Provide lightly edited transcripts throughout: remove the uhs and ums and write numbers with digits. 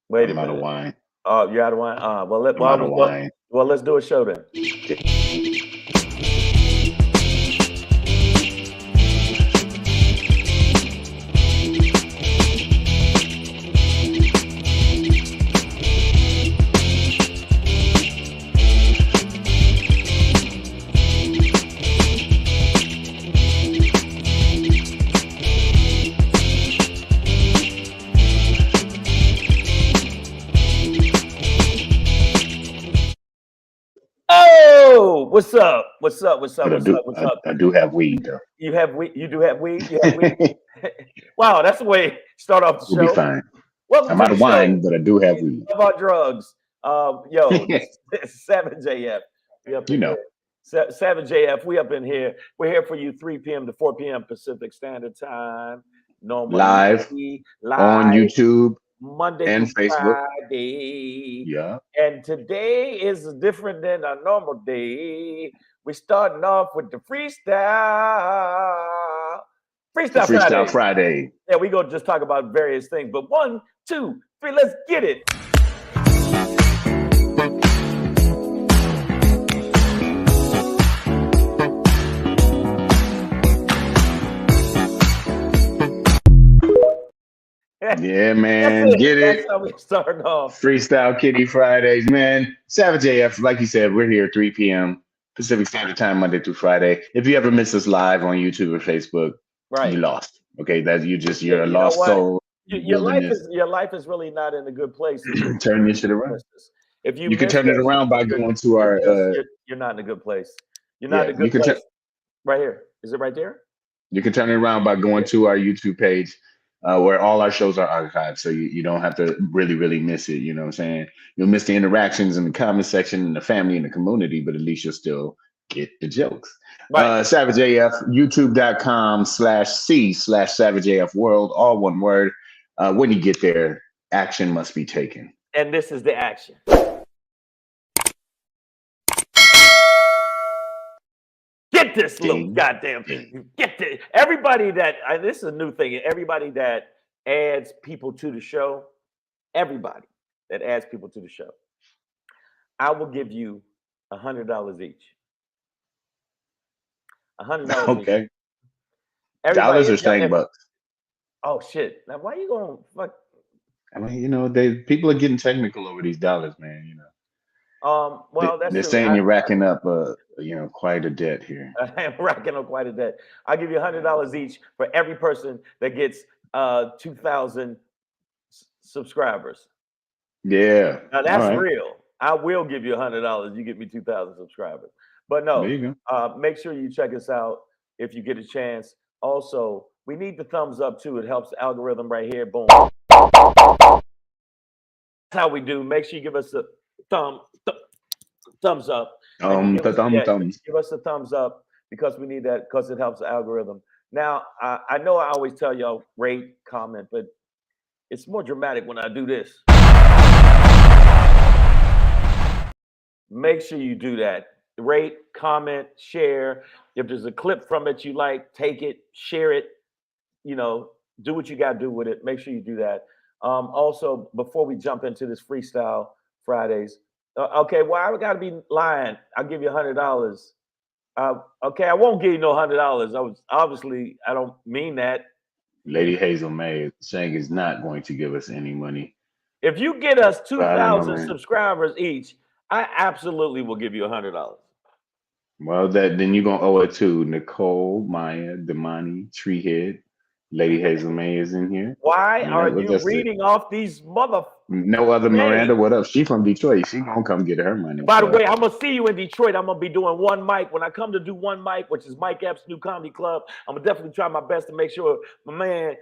Wait a I'm out of minute. wine. Oh, you're out of wine. I'm out of wine. Well, let's do a show then. Oh, what's up? What's up? What's up? But What's up? What's up? I do have weed though. You have weed. You do have weed. You have weed. Wow, that's the way to start off the We'll be show. fine. Welcome I'm to out the of show. wine, but I do have weed. Love our drugs. Yo, this is 7JF. We up You in know, here. 7JF. We up in here. We're here for you 3 p.m. to 4 p.m. Pacific Standard Time. Normally live on live YouTube Monday and through Facebook. Friday. Yeah. And today is different than a normal day. We're starting off with the For Freestyle Freestyle Friday. Friday. Yeah, we gonna just talk about various things. But 1, 2, 3, let's get it. Yeah, man. That's it. Get That's it. how we start off. Freestyle Kitty Fridays, man. Savage AF, like you said, we're here 3 p.m. Pacific Standard Time, Monday through Friday. If you ever miss us live on YouTube or Facebook, you Right. lost. Okay, that's you're a You know lost what? soul in the wilderness. Your life is really not in a good place if you Turn this shit around. missed us. If you You can missed turn it us, around by going to our you're not in a good place. You're not yeah, in a you good can turn place. Right here. Is it right there? you can turn it around by going to our YouTube page, where all our shows are archived. So you don't have to really miss it. You know what I'm saying? You'll miss the interactions in the comment section and the family and the community, but at least you'll still get the jokes. Right. Savage AF, youtube.com/C/Savage AF World, all one word. When you get there, action must be taken. And this is the action. Get this little Ding, goddamn ding. get this. Everybody that this is a new thing. Everybody that adds people to the show, everybody that adds people to the show, I will give you $100 each. $100 each. Okay. Everybody, Dollars or staying bucks? oh shit! Now why you going fuck? I mean, people are getting technical over these dollars, man. You know. Well, that's They're true. saying you're racking up, quite a debt here. I am racking up quite a debt. I'll give you $100 each for every person that gets 2,000 subscribers. Yeah. Now that's All right. real. I will give you $100. You get me 2,000 subscribers. But no, There you go. make sure you check us out if you get a chance. Also, we need the thumbs up too. It helps the algorithm right here. Boom. That's how we do. Make sure you give us a thumbs up. And Thumbs. give us a thumbs up because we need that because it helps the algorithm. Now, I know I always tell y'all rate, comment, but it's more dramatic when I do this. Make sure you do that. Rate, comment, share. If there's a clip from it you like, take it, share it. Do what you got to do with it. Make sure you do that. Also, before we jump into this Freestyle Fridays, okay, well, I got to be lying. I'll give you $100. Okay, I won't give you no $100. I don't mean that. Lady Hazel May is saying is not going to give us any money. If you get us I don't know, 2,000 man. subscribers each, I absolutely will give you $100. Well, then you're gonna owe it to Nicole, Maya, Damani, Treehead. Lady Hazel May is in here. Why And are you that's it. reading off these mother? No other Hey. Miranda. What up? She from Detroit. She gonna come get her money. By the so- way, I'm gonna see you in Detroit. I'm gonna be doing one mic. When I come to do one mic, which is Mike Epps' new comedy club, I'm gonna definitely try my best to make sure my man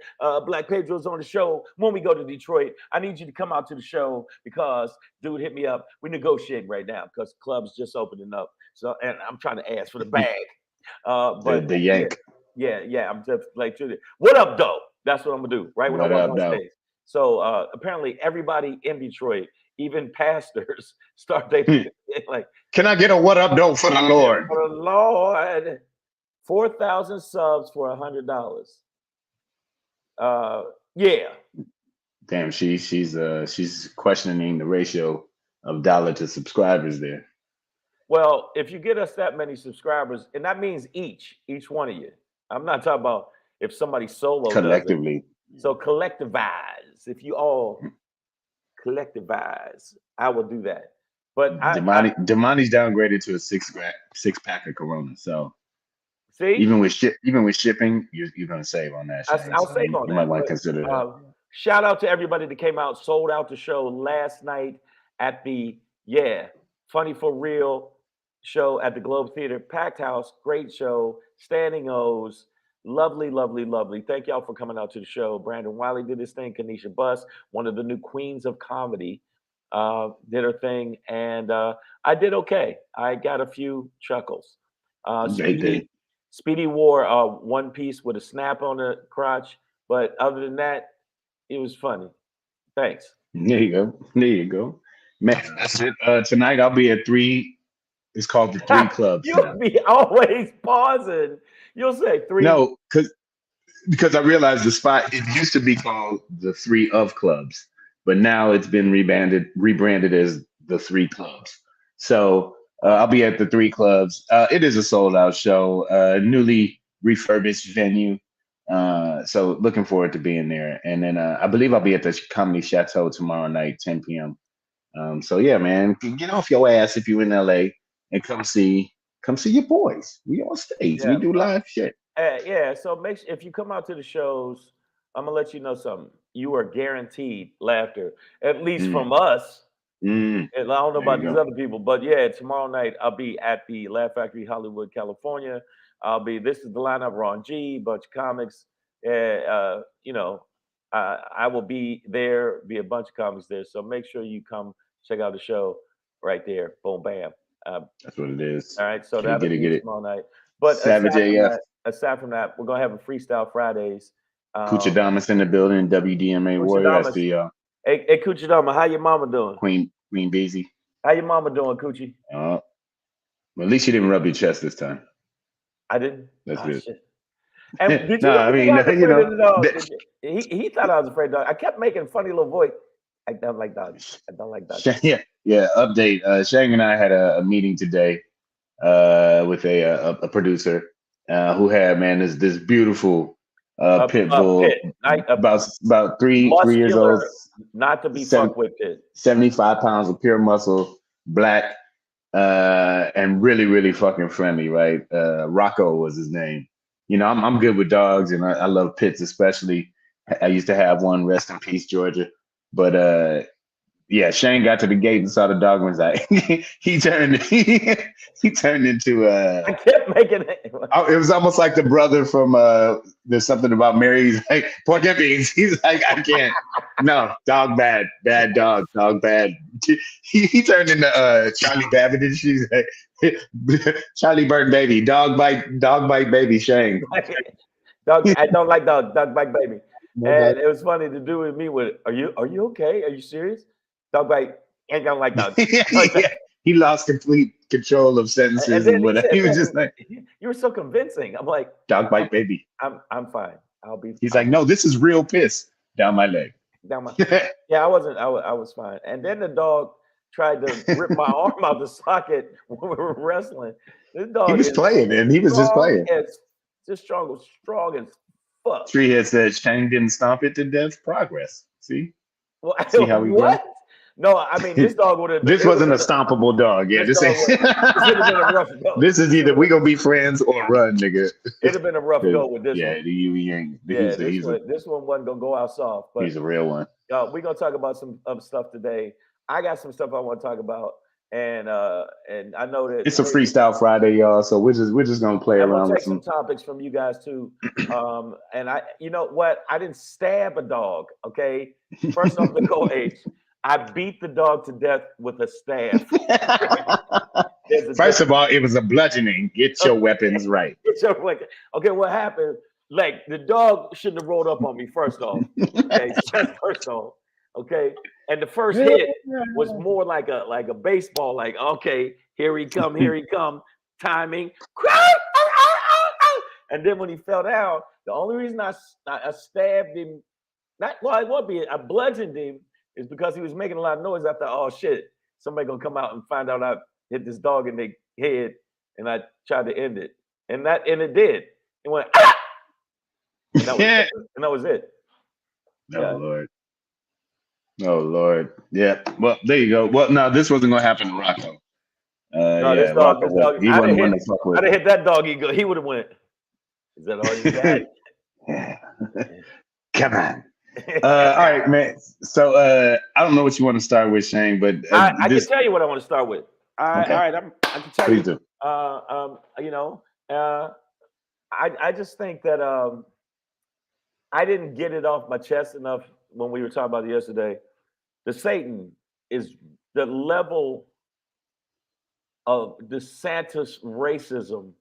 Black Pedro's on the show when we go to Detroit. I need you to come out to the show because dude hit me up. We're negotiating right now because club's just opening up. So and I'm trying to ask for the bag. But the yank. Yeah, I'm just like, what up, though? That's what I'm gonna do right when I What walk up, on though? stage. So apparently, everybody in Detroit, even pastors, start they like, Can I get a what up though for the Lord? for the Lord, 4,000 subs for $100. Yeah, Damn, she's questioning the ratio of dollar to subscribers there Well, if you get us that many subscribers, and that means each one of you. I'm not talking about if somebody solo does it. collectively. So collectivize. If you all collectivize, I will do that. But Damani's downgraded to a six pack of Corona. So see, even with shipping, you're gonna save on that, Shane. I'll So save on you might that. want to But consider that. shout out to everybody that came out, sold out the show last night at the Funny for Real show at the Globe Theater, packed house, great show, standing O's, lovely, lovely, lovely. Thank y'all for coming out to the show. Brandon Wiley did his thing. Kanisha Buss, one of the new queens of comedy, did her thing, and I did okay. I got a few chuckles. Great day. Speedy wore one piece with a snap on the crotch, but other than that, it was funny. Thanks. There you go. There you go. Man, that's it. Tonight I'll be at 3. It's called the 3 Clubs You'll now. be always pausing. You'll say 3. No, because I realized the spot, it used to be called the 3 of Clubs, but now it's been rebranded as the 3 Clubs. So I'll be at the 3 Clubs. It is a sold out show, newly refurbished venue. So looking forward to being there. And then I believe I'll be at the Comedy Chateau tomorrow night, 10 p.m. So yeah, man, get off your ass if you're in LA and come see your boys. We on stage. Yeah. We do live shit. So make sure if you come out to the shows, I'm gonna let you know something. You are guaranteed laughter, at least from us. And I don't know about these other people, but yeah, tomorrow night I'll be at the Laugh Factory, Hollywood, California. This is the lineup: Ron G, bunch of comics. I will be there, be a bunch of comics there. So make sure you come check out the show right there. Boom, bam. That's what it is. All right, so Get that'll be it. tomorrow night. But Savage AF. aside from that, we're gonna have a Freestyle Fridays. Kuchadamas in the building, WDMA Warrior. I see y'all. Hey Kuchadama, how your mama doing? Queen Beezy. How your mama doing, Coochie? Well, at least you didn't rub your chest this time. I didn't. That's good. Shit. And did you No, I mean, you know, he thought I was afraid of dogs. I kept making funny little voice. I don't like dogs. I don't like dogs. Yeah. Update. Shang and I had a meeting today with a producer who had this beautiful pit bull, about three years old, not to be fucked with pit, 75 pounds of pure muscle, black, and really, really fucking friendly. Right, Rocco was his name. You know, I'm good with dogs, and I love pits especially. I used to have one. Rest in peace, Georgia. But yeah, Shane got to the gate and saw the dog and was like, he turned into I kept making it. It was almost like the brother from There's Something About Mary. He's like, pork and beans. He's like, I can't. No, dog bad dog bad. He turned into Charlie Babbitt, and she's like, Charlie Bird baby, dog bite baby Shane. Dog, I don't like dog bite baby. And it was funny to do with me with, are you okay? Are you serious? Dog bite, ain't gonna like dog. Yeah. He lost complete control of sentences and whatever. He was just like, you were so convincing. I'm like, dog bite baby. I'm fine. I'll be. He's like, no, this is real piss down my leg. Down my. Yeah, I wasn't. I was fine. And then the dog tried to rip my arm out the socket when we were wrestling. This dog. He was playing, and he was just playing. Just strong as fuck. Tree Head said Shane didn't stomp it to death. Progress. See? Well, see how we what? Go? No, I mean this dog would have. This wasn't a stompable dog. Yeah, this ain't. This would have been a rough go. This is either we gonna be friends or run, nigga. It'd have been a rough go with this one. Yeah, this one wasn't gonna go out soft. But he's a real one. We're gonna talk about some stuff today. I got some stuff I want to talk about, and I know that it's a Freestyle Friday, y'all. So we're just gonna play around with some topics from you guys too. And you know what? I didn't stab a dog. Okay, first off, Nicole H. I beat the dog to death with a staff. First of all, it was a bludgeoning. Get your weapons right. Okay, what happened? Like the dog shouldn't have rolled up on me. First off, okay, first off, okay. And the first hit was more like a baseball. Like, okay, here he come, timing. And then when he fell down, the only reason I stabbed him Not well, it would be. I bludgeoned him is because he was making a lot of noise. I thought, oh shit, somebody gonna come out and find out I hit this dog in the head, and I tried to end it, and it did. It went, ah! and that was Yeah. and that was it. Oh Yeah. Lord. Oh Lord. Yeah. Well, there you go. Well, no, this wasn't gonna happen to Rocco. No, Yeah, Rocco this was dog. he wasn't one to fuck with. I'd have hit that dog. He would have went. Is that all you got? Yeah. Come on. All right, man. So I don't know what you want to start with, Shane, but I can this tell you what I want to start with. All okay. right. I can tell Please you. do. You know, I just think that I didn't get it off my chest enough when we were talking about it yesterday. The Satan is the level of DeSantis racism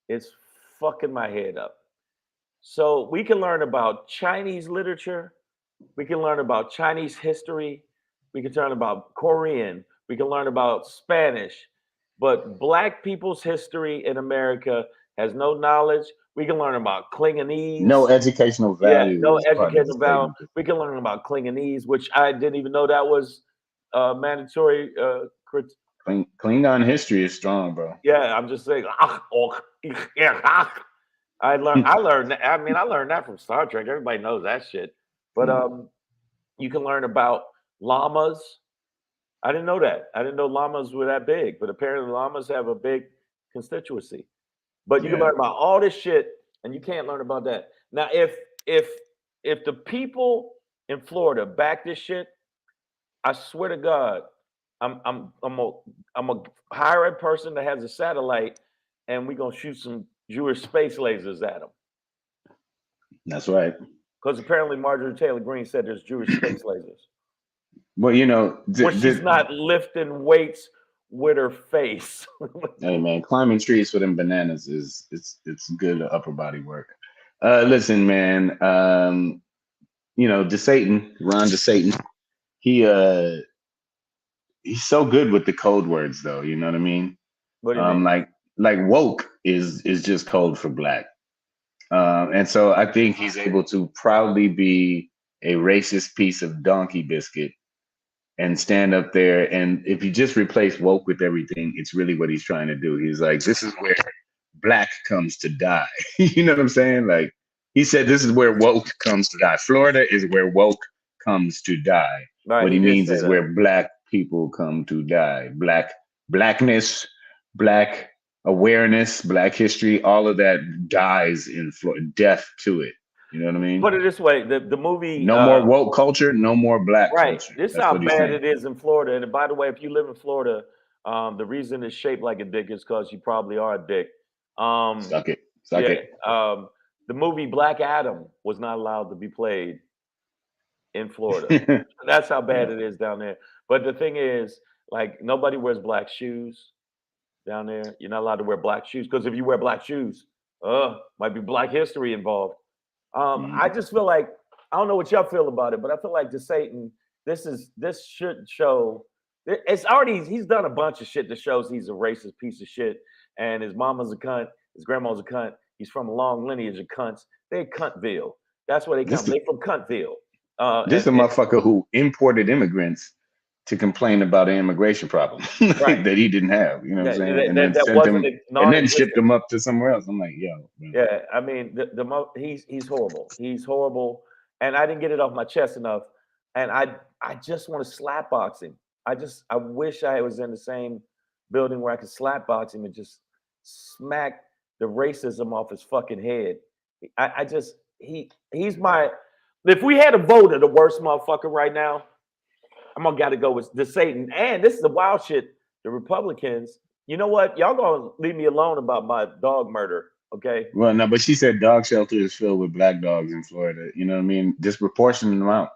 is fucking my head up. So we can learn about Chinese literature, we can learn about Chinese history, we can learn about Korean, we can learn about Spanish, but black people's history in America has no knowledge. We can learn about No Klingonese. educational Yeah, value no is part of the educational value. statement. We can learn about Klingonese, which I didn't even know that was mandatory. Klingon history is strong, bro. Yeah, I'm just saying. I learned. I mean, I learned that from Star Trek. Everybody knows that shit. But you can learn about llamas. I didn't know that. I didn't know llamas were that big, but apparently llamas have a big constituency. But you can Yeah. learn about all this shit, and you can't learn about that. Now, if if the people in Florida back this shit, I swear to God, I'm a hire a person that has a satellite, and we're gonna shoot some Jewish space lasers at them. That's right. Because apparently Marjorie Taylor Greene said there's Jewish space lasers. Well, you know, Where she's not lifting weights with her face. hey man, climbing trees for them bananas is it's good upper body work. Listen, man, you know, Ron DeSatan, he he's so good with the code words though, you know what I mean? What do you mean? Like woke is just code for black. And so I think he's able to proudly be a racist piece of donkey biscuit and stand up there. And if you just replace woke with everything, it's really what he's trying to do. He's like, this is where black comes to die. You know what I'm saying? Like he said, this is where woke comes to die. Florida is where woke comes to die. Right, What he he did means say is that. where black people come to die. Blackness, black awareness, black history, all of that dies in Florida, death to it. You know what I mean? Put it this way: the movie. No more woke culture, no more black Right. culture. This is That's how what he's bad saying. it is in Florida. And by the way, if you live in Florida, the reason it's shaped like a dick is because you probably are a dick. Suck it. Yeah. The movie Black Adam was not allowed to be played in Florida. That's how bad it is down there. But the thing is, like, nobody wears black shoes down there. You're not allowed to wear black shoes because if you wear black shoes, might be black history involved. I just feel like I don't know what y'all feel about it, but I feel like the Satan. This should show. It's already he's done a bunch of shit that shows he's a racist piece of shit, and his mama's a cunt, his grandma's a cunt. He's from a long lineage of cunts. They Cuntville. That's where they come. They from Cuntville. This is a motherfucker who imported immigrants to complain about an immigration problem Right. that he didn't have. You know what I'm saying? And then that sent wasn't him, and then shipped him up to somewhere else. I'm like, yo, man. Yeah, I mean, he's horrible. He's horrible, and I didn't get it off my chest enough. And I just want to slap box him. I wish I was in the same building where I could slap box him and just smack the racism off his fucking head. I just he's my. If we had a vote of the worst motherfucker right now, I'm gonna gotta go with the Satan. And this is the wild shit. The Republicans. You know what? Y'all gonna leave me alone about my dog murder, okay? Well, no, but she said dog shelter is filled with black dogs in Florida. You know what I mean? Disproportionate amount.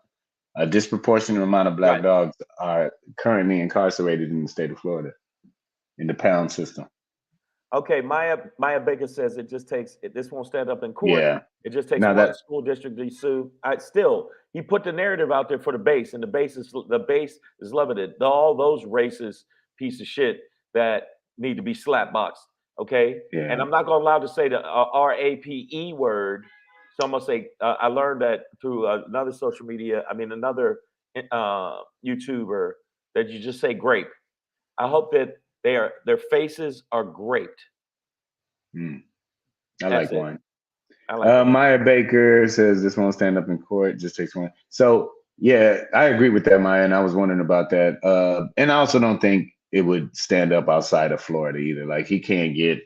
A disproportionate amount of black Right. dogs are currently incarcerated in the state of Florida in the pound system. Okay, Maya Baker says it just takes this won't stand up in court. Yeah. It just takes Now one that school district to sue. He put the narrative out there for the base, and the base is loving it. All those racist piece of shit that need to be slap boxed. Okay, yeah. and I'm not gonna allow to say the RAPE word. So I'm gonna say I learned that through another social media. I mean, another YouTuber that you just say grape. I hope that their faces are great. Mm, I That's like it. wine. I like wine. Maya Baker says this won't stand up in court. Just takes one. So yeah, I agree with that, Maya, and I was wondering about that. And I also don't think it would stand up outside of Florida either. Like he can't get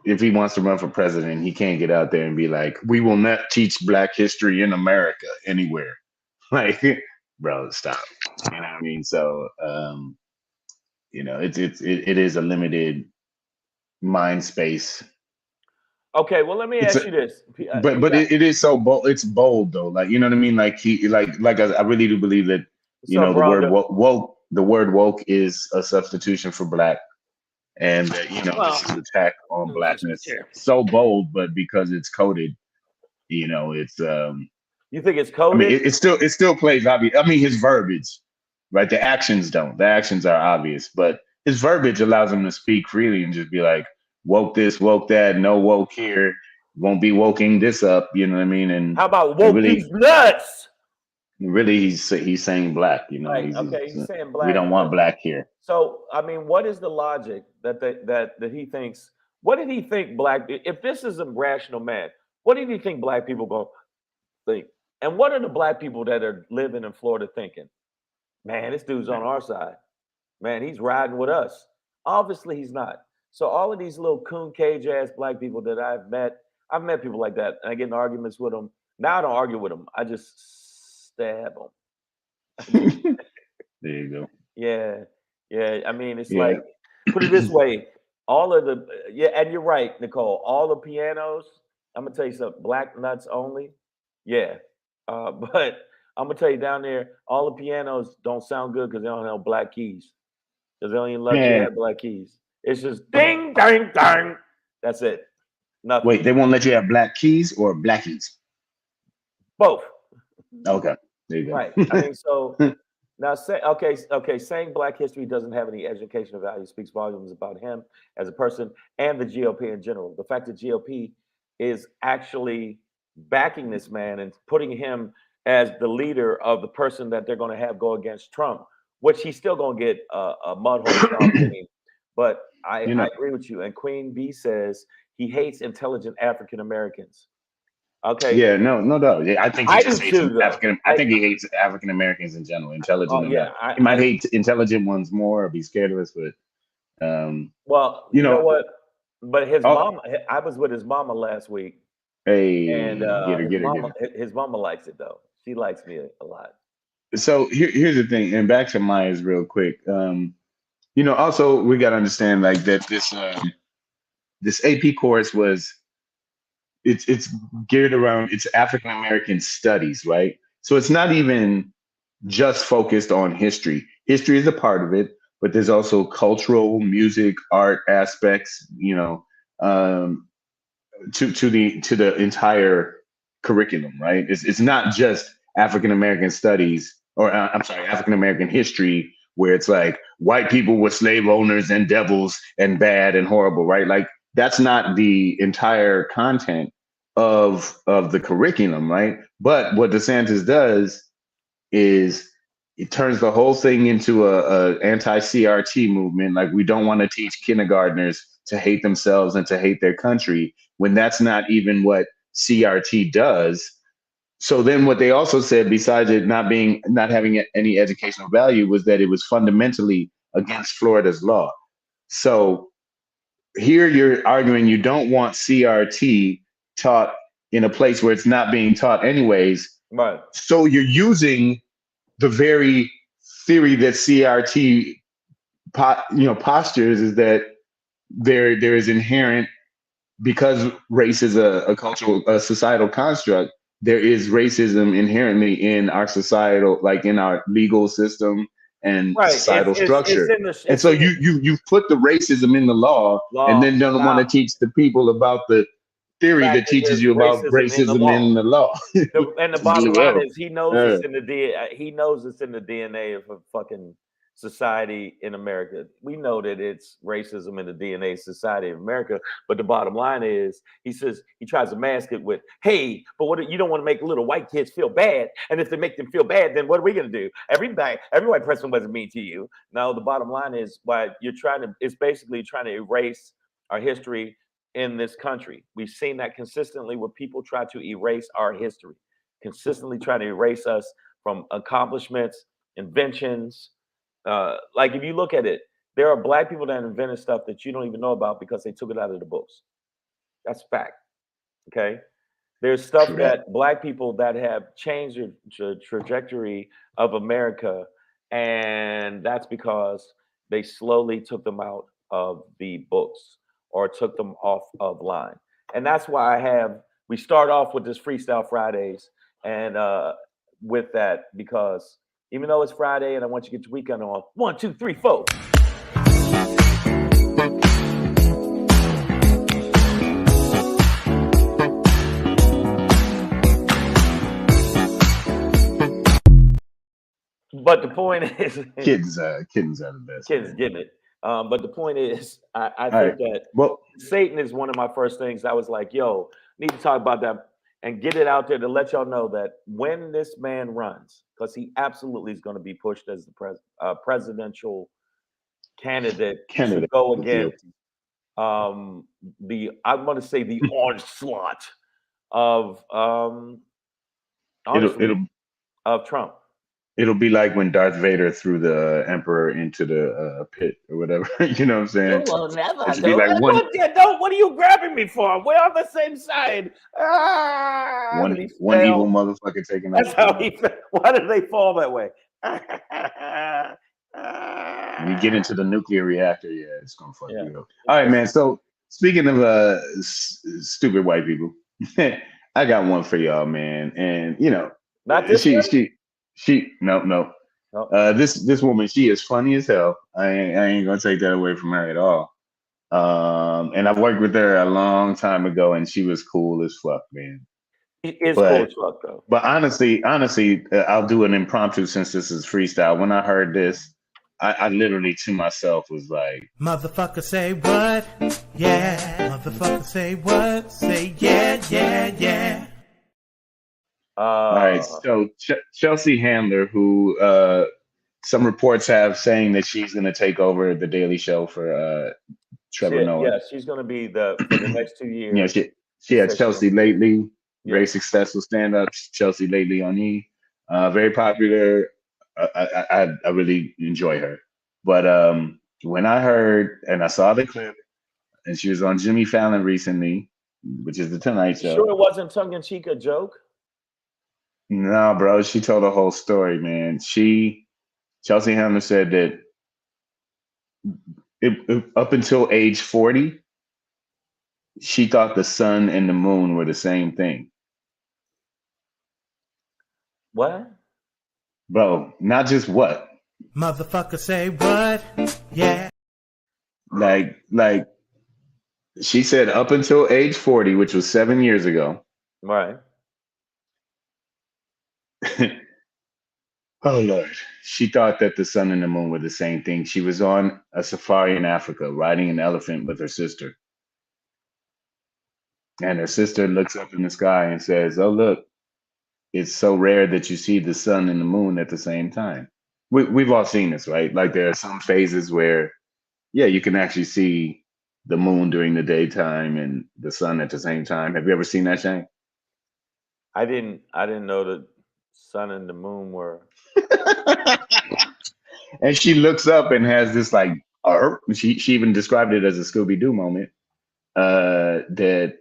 if he wants to run for president, he can't get out there and be like, "We will not teach Black history in America anywhere." Like, bro, stop. You know what I mean? So, it is a limited mind space. Okay, well, let me It's ask a, you this. You but got it is so bold. It's bold though. Like you know what I mean. Like I really do believe that so, the word Rhonda. woke. The word woke is a substitution for black, and this Well, is an attack on let me fix my blackness. chair. So bold, but because it's coded, it's You think it's I mean, coded? it still plays obvious. I mean, his verbiage, right? The actions don't. The actions are obvious, but his verbiage allows him to speak freely and just be like, "Woke this, woke that, no woke here, won't be woking this up." You know what I mean? How about And woke these nuts? really, he's saying black. Right. Okay. He's saying We black. don't want black here. So, I mean, what is the logic that he thinks? What did he think black? If this is a rational man, what did he think black people going to think? And what are the black people that are living in Florida thinking? Man, this dude's on our side. Man, he's riding with us. Obviously, he's not. So all of these little coon cage ass black people that I've met people like that, and I get in arguments with them. Now I don't argue with them. I just stab them. There you go. Yeah, yeah. I mean, it's Yeah. like put it this way: all of the yeah, and you're right, Nicole. All the pianos. I'm gonna tell you something. Black nuts only. Yeah, but I'm gonna tell you down there, all the pianos don't sound good because they don't have black keys. Because they don't even let you Man, have black keys. It's just ding, dang, dang. That's it. Nothing. wait, they won't let you have black keys or blackies. Both. Okay, there you Right. I mean, so go. now say okay, saying black history doesn't have any educational value speaks volumes about him as a person and the GOP in general. The fact that GOP is actually backing this man and putting him as the leader of the person that they're going to have go against Trump, which he's still going to get a mud hole stomped in him. But you I know, agree with you. And Queen B says he hates intelligent African Americans. Okay, yeah, no doubt. Yeah, I think he I do just hates too, though. African. I think he hates African Americans in general, Oh intelligent or yeah, not. He might I hate intelligent ones more or be scared of us, but well, you you know know, what? But his oh, mom, I was with his mama last week, and hey, get her. his mama likes it though. She likes me a lot. So here's the thing, and back to Myers real quick. Also we got to understand like that this AP course it's geared around it's African American studies, right? So it's not even just focused on history. History is a part of it, but there's also cultural, music, art aspects, um, to the entire curriculum, right? It's not just African American studies, or I'm sorry, African American history, where it's like white people were slave owners and devils and bad and horrible, right? Like that's not the entire content of the curriculum, right? But what DeSantis does is it turns the whole thing into a anti-CRT movement. Like we don't want to teach kindergartners to hate themselves and to hate their country when that's not even what CRT does. So then what they also said, besides it not having any educational value, was that it was fundamentally against Florida's law. So here you're arguing you don't want CRT taught in a place where it's not being taught anyways. Right. So you're using the very theory that CRT postures is that there is inherent, because race is a societal construct, there is racism inherently in our societal, like in our legal system and Right. societal It's structure. in the And it's so in the you've put the racism in the law and law. then don't want to Now, teach the people about the the theory fact that that teaches there's you about racism in the racism law. in the law. And the It's bottom really line well. is he knows Uh, it's in the DNA. He knows it's in the DNA of a fucking society in America. We know that it's racism in the DNA society of America, but the bottom line is, he says he tries to mask it with, "Hey, but what you don't want to make little white kids feel bad, and if they make them feel bad, then what are we going to do? Every white person wasn't mean to you." No, the bottom line is, why you're trying to, it's basically trying to erase our history in this country. We've seen that consistently where people try to erase our history, consistently trying to erase us from accomplishments, inventions. Like if you look at it, there are black people that invented stuff that you don't even know about because they took it out of the books. That's fact. Okay. There's stuff True that. that black people that have changed the trajectory of America, and that's because they slowly took them out of the books or took them off of line. And that's why we start off with this Freestyle Fridays, and with that, because even though it's Friday and I want you to get your weekend on, 1, 2, 3, 4. But the point is, kids are the best. Kids getting it. But the point is, I think that well, Satan is one of my first things. I was like, yo, need to talk about that and get it out there to let y'all know that when this man runs, because he absolutely is going to be pushed as the presidential candidate to go against I'm going to say the onslaught of of Trump. It'll be like when Darth Vader threw the Emperor into the pit or whatever. You know what I'm saying? You will never it should be like one. What are you grabbing me for? We're on the same side. One evil motherfucker taking That's how he fell. Why did they fall that way? When you get into the nuclear reactor, yeah, it's gonna fuck you up. All right, man. So speaking of stupid white people, I got one for y'all, man. And you know, not this no. This woman, she is funny as hell. I ain't gonna take that away from her at all. And I worked with her a long time ago, and she was cool as fuck, man. It's cool as fuck, though. But honestly, I'll do an impromptu since this is freestyle. When I heard this, I literally to myself was like, "Motherfucker, say what? Yeah. Motherfucker, say what? Say yeah. All right, so Chelsea Handler, who some reports have saying that she's going to take over the Daily Show for Trevor Noah. Yeah, she's going to be for the next 2 years. Yeah, she had Chelsea lately, very successful stand-up. Chelsea lately on E, very popular. I really enjoy her. But when I heard and I saw the clip, and she was on Jimmy Fallon recently, which is the Tonight Show. Sure, it wasn't tongue-in-cheek a joke? No, bro, she told the whole story, man. Chelsea Handler said that up until age 40, she thought the sun and the moon were the same thing. What? Bro, not just what. Motherfucker, say what? Yeah. Like she said up until age 40, which was 7 years ago. Right. Oh Lord. She thought that the sun and the moon were the same thing. She was on a safari in Africa riding an elephant with her sister. And her sister looks up in the sky and says, "Oh, look, it's so rare that you see the sun and the moon at the same time." We've all seen this, right? Like there are some phases where, yeah, you can actually see the moon during the daytime and the sun at the same time. Have you ever seen that, Shane? I didn't know the sun and the moon were. And she looks up and has this like, she even described it as a Scooby-Doo moment. That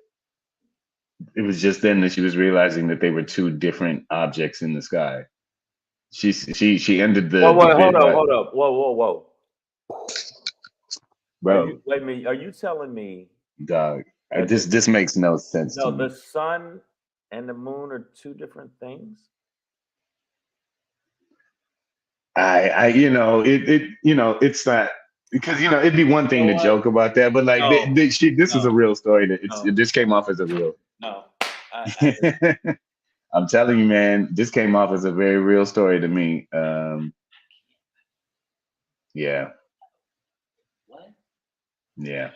it was just then that she was realizing that they were two different objects in the sky. She ended the. Hold up. Whoa. Bro. Wait a minute. Are you telling me, dog, this makes no sense to me. No, the sun and the moon are two different things? It's not, because it'd be one thing to joke about that, but like this is a real story. It just came off as a real. No. I'm telling you, man, this came off as a very real story to me. Yeah. What? Yeah.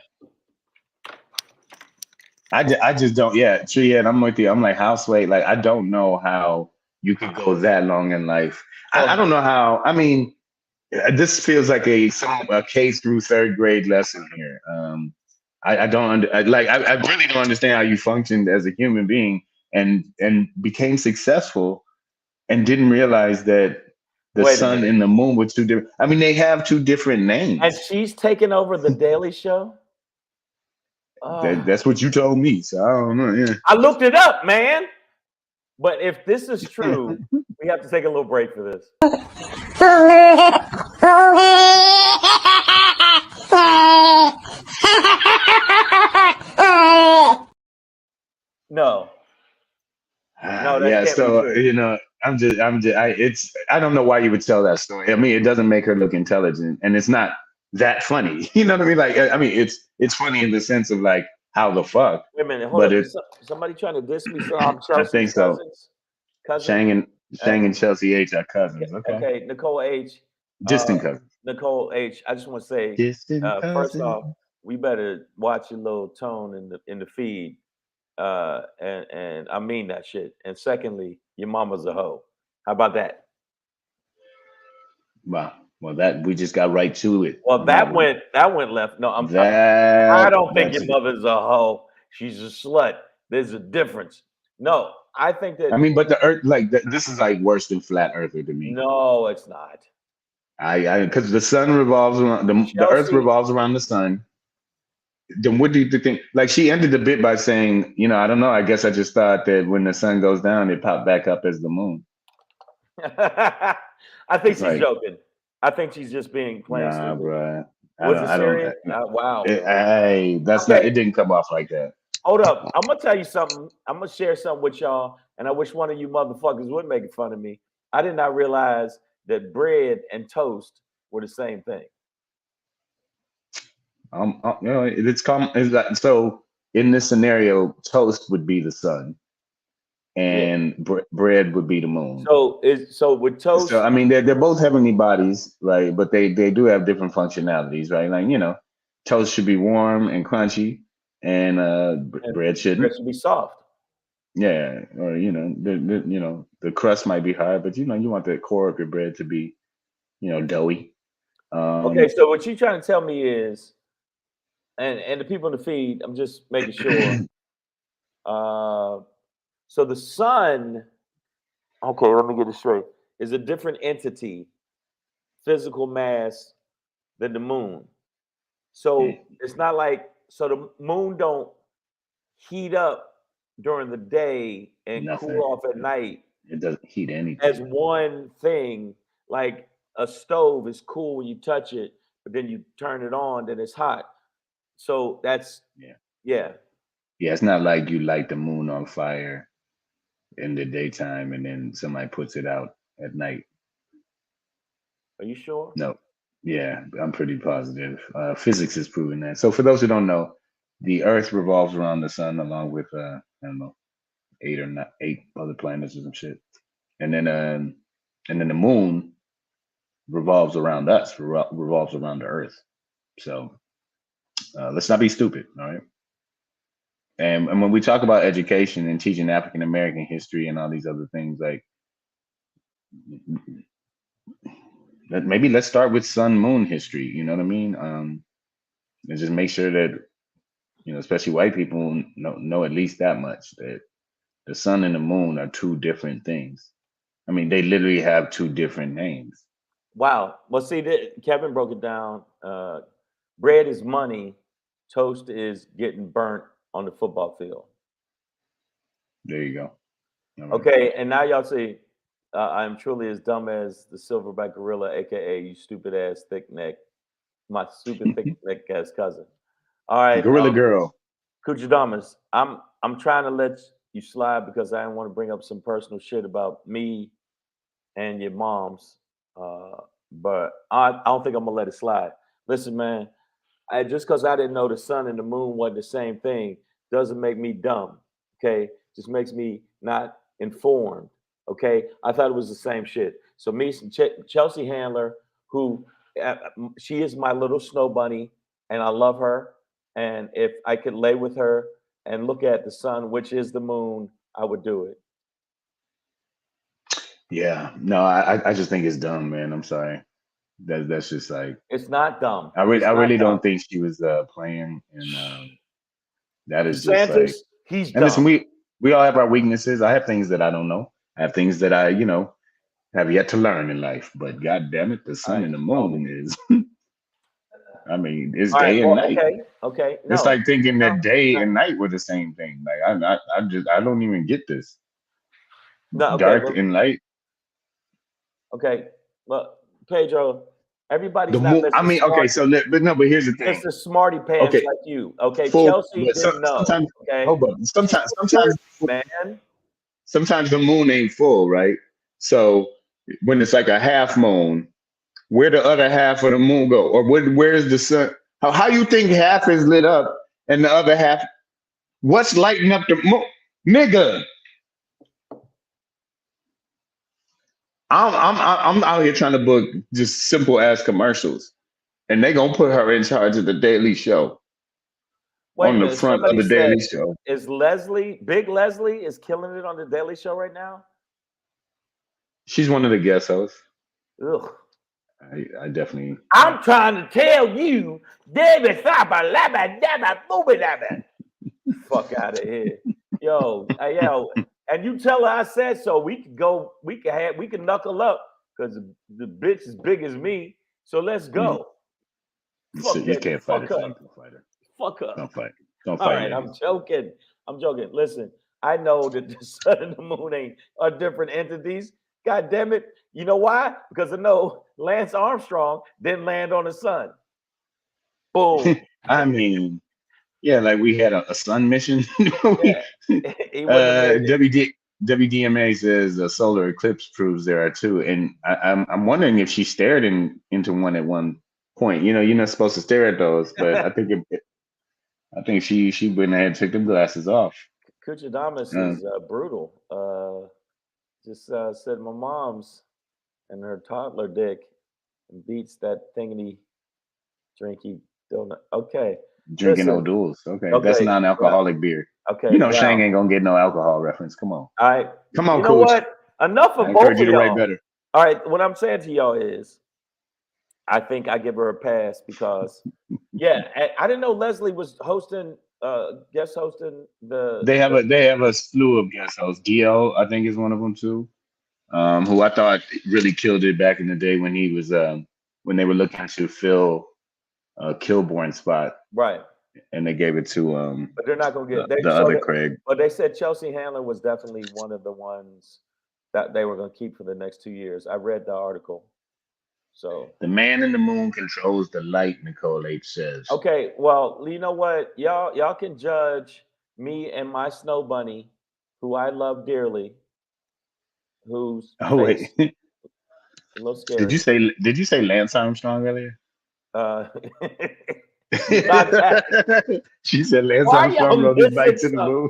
I just don't. Yeah, true. Yeah, and I'm with you. I'm like houseweight. Like I don't know how you could go that long in life. I don't know how. I mean, this feels like a case through third grade lesson here. I don't I really don't understand how you functioned as a human being and became successful and didn't realize that the Wait a sun minute. and the moon were two different. I mean, they have two different And names. she's taking over the Daily Show. That's what you told me. So I don't know. Yeah. I looked it up, man. But if this is true, we have to take a little break for this. No, no, that Yeah. can't be So true. I don't know why you would tell that story. I mean, it doesn't make her look intelligent, and it's not that funny. You know what I mean? Like, I mean, it's funny in the sense of like how the fuck, Wait a minute, hold but up. it. Somebody trying to diss me? So I'm I think Chelsea's so. cousin. Shang and Chelsea H are cousins. Okay, Okay, Nicole H. distant cousins. Nicole H. I just want to say, Distant first cousins. off, we better watch your little tone in the feed, and I mean that shit. And secondly, your mama's a hoe. How about that? Wow. Well, that we just got right to it Well, on that one. that went left. No, I don't think That's your it. mother's a hoe. She's a slut. There's a difference. No, I think that I mean, but the Earth, like this is like worse than flat Earther to me. no, it's not. Because the sun revolves around the Earth Chelsea, revolves around the sun. Then what do you think? Like she ended the bit by saying, I don't know. I guess I just thought that when the sun goes down, it popped back up as the moon. I think It's she's like, joking. I think she's just being plain nah, stupid. bro. Was it I don't. serious? Wow. Hey, that's not. Okay, It didn't come off like that. hold up. I'm gonna tell you something. I'm gonna share something with y'all, and I wish one of you motherfuckers would make fun of me. I did not realize that bread and toast were the same thing. It's common. Is that so? In this scenario, toast would be the sun, Yeah. and bread would be the moon. So with So toast, I mean, they're both heavenly bodies, right? But they do have different functionalities, right? Like toast should be warm and crunchy, and and bread bread shouldn't. should be soft. Yeah, or the crust might be hard, but you want the core of your bread to be doughy. Okay, Um, so what you trying to tell me is, and the people in the feed, I'm just making sure. Uh, so the sun, okay, let me get this straight, is a different entity, physical mass than the moon. So it's not like the moon don't heat up during the day and cool Nothing. off at night It doesn't heat as anything. one thing. Like a stove is cool when you touch it, but then you turn it on, then it's hot. So that's Yeah. yeah. Yeah, it's not like you light the moon on fire in the daytime and then somebody puts it out at night. Are you sure? No. Yeah, I'm pretty positive. Physics has proven that. So for those who don't know, the Earth revolves around the sun along with I don't know, eight other planets or some shit. And then the moon revolves around us, revolves around the Earth. So let's not be stupid, all right? And when we talk about education and teaching African American history and all these other things, like maybe let's start with sun moon history. You know what I mean? And just make sure that especially white people know at least that much, that the sun and the moon are two different things. I mean, they literally have two different names. Wow. Well, see, Kevin broke it down. Bread is money. Toast is getting burnt on the football field. There you go. All right. Okay, and now y'all see, I am truly as dumb as the silverback gorilla, aka you stupid ass thick neck, my stupid thick neck ass cousin. All right, Gorilla Girl. Kuchadamas, I'm trying to let you slide because I didn't want to bring up some personal shit about me and your mom's, but I don't think I'm gonna let it slide. Listen, man, just because I didn't know the sun and the moon wasn't the same thing doesn't make me dumb. Okay, just makes me not informed. Okay, I thought it was the same shit. So me, some Chelsea Handler, who she is my little snow bunny, and I love her. And if I could lay with her and look at the sun, which is the moon, I would do it. Yeah, no, I just think it's dumb, man. I'm sorry. That's just like It's not dumb. I It's not really don't dumb. think she was playing, and that is just DeSantis, like. he's And listen, dumb. we all have our weaknesses. I have things that I don't know. I have things that I have yet to learn in life. But god damn it, the All sun right, and the hold moon it. is. I mean, it's All right. day and Well, night. okay. It's No, like thinking no, that day no. and night were the same thing. Like I don't even get this. No, okay. Dark Well, and light. okay. Well, Pedro, The everybody's not moon. I Mr. mean, okay, Smart, but here's the thing. Mr. Smarty Pants Okay, like you. Okay, full. Chelsea But didn't know. sometimes, Okay, hold on. she's from Jersey, man. Sometimes the moon ain't full, right? So when it's like a half moon, where the other half of the moon go, or where's the sun? How you think half is lit up and the other half? What's lighting up the moon, nigga? I'm out here trying to book just simple ass commercials, and they gonna put her in charge of the Daily Show Wait a on the minute. front of Somebody the said, Daily Show. is Leslie, Big Leslie, is killing it on the Daily Show right now? She's one of the guest hosts. Ugh. I definitely. I'm trying to tell you, David Saba, labba, dabba, booby, dabba. Fuck out of here. Yo, and you tell her I said so. We can knuckle up because the bitch is big as me. So let's go. So you can't fight Fuck her. up. Don't fight her. Fuck up. Don't fight. Don't All fight. right, niggas. I'm joking. Listen, I know that the sun and the moon are different entities. God damn it. You know why? Because I know Lance Armstrong didn't land on the sun. Boom. I mean, yeah, like we had a sun mission. Yeah. He wouldn't have made it. WDMA says a solar eclipse proves there are two, and I'm wondering if she stared into one at one point. You're not supposed to stare at those, but I think she went ahead and took the glasses off. Kuchadamas is brutal. Just said my mom's and her toddler dick beats that thingy drinky donut. Okay. Drinking Listen. O'Doul's. Okay, that's Okay. non-alcoholic beer. Okay. Shang ain't gonna get no alcohol reference. Come on. All right. Come on, You know Coach. what? Enough I of encourage both you of to write y'all. better. All right. What I'm saying to y'all is I think I give her a pass because I didn't know Leslie was hosting guest hosting the They have a slew of guest hosts. DL, I think, is one of them too. Who I thought really killed it back in the day when he was when they were looking to fill Kilborn's spot, right. and they gave it to But they're not gonna get the other Craig. But they said Chelsea Handler was definitely one of the ones that they were gonna keep for the next 2 years. I read the article. So The man in the moon controls the light, Nicole H says. okay, well, you know what? Y'all can judge me and my snow bunny, who I love dearly, who's Wait. a little scary. Did you say Lance Armstrong earlier? She said Lance Armstrong rode his bike to the moon.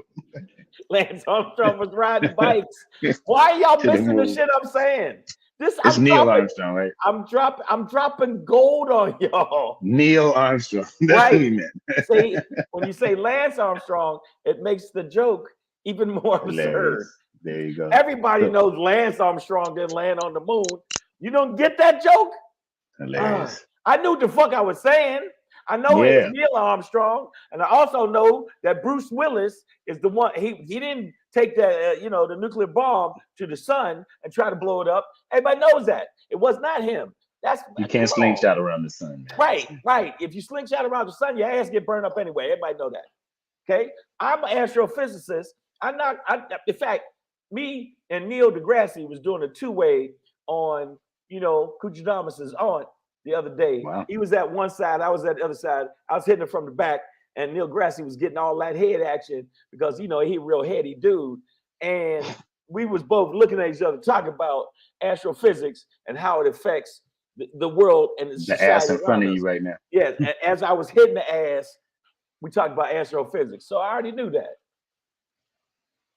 Lance Armstrong was riding bikes. Why are y'all missing the shit I'm saying? It's Neil Armstrong, right? I'm dropping gold on y'all. Neil Armstrong. That's right? what he meant. See, when you say Lance Armstrong, it makes the joke even more absurd. There you go. Everybody knows Lance Armstrong didn't land on the moon. You don't get that joke? Hilarious. I knew the fuck I was saying. I know it's Neil Armstrong, and I also know that Bruce Willis is the one. He didn't take the the nuclear bomb to the sun and try to blow it up. Everybody knows that it was not him. You can't slingshot around the sun. Man. Right. If you slingshot around the sun, your ass get burned up anyway. Everybody know that. Okay. I'm an astrophysicist. In fact, me and Neil deGrasse was doing a two-way on Kuchadamas' aunt. The other day, He was at one side, I was at the other side. I was hitting it from the back, and Neil deGrasse was getting all that head action because he a real heady dude. And we was both looking at each other, talking about astrophysics and how it affects the world and the ass in front of you right now. Yeah, as I was hitting the ass, we talked about astrophysics. So I already knew that.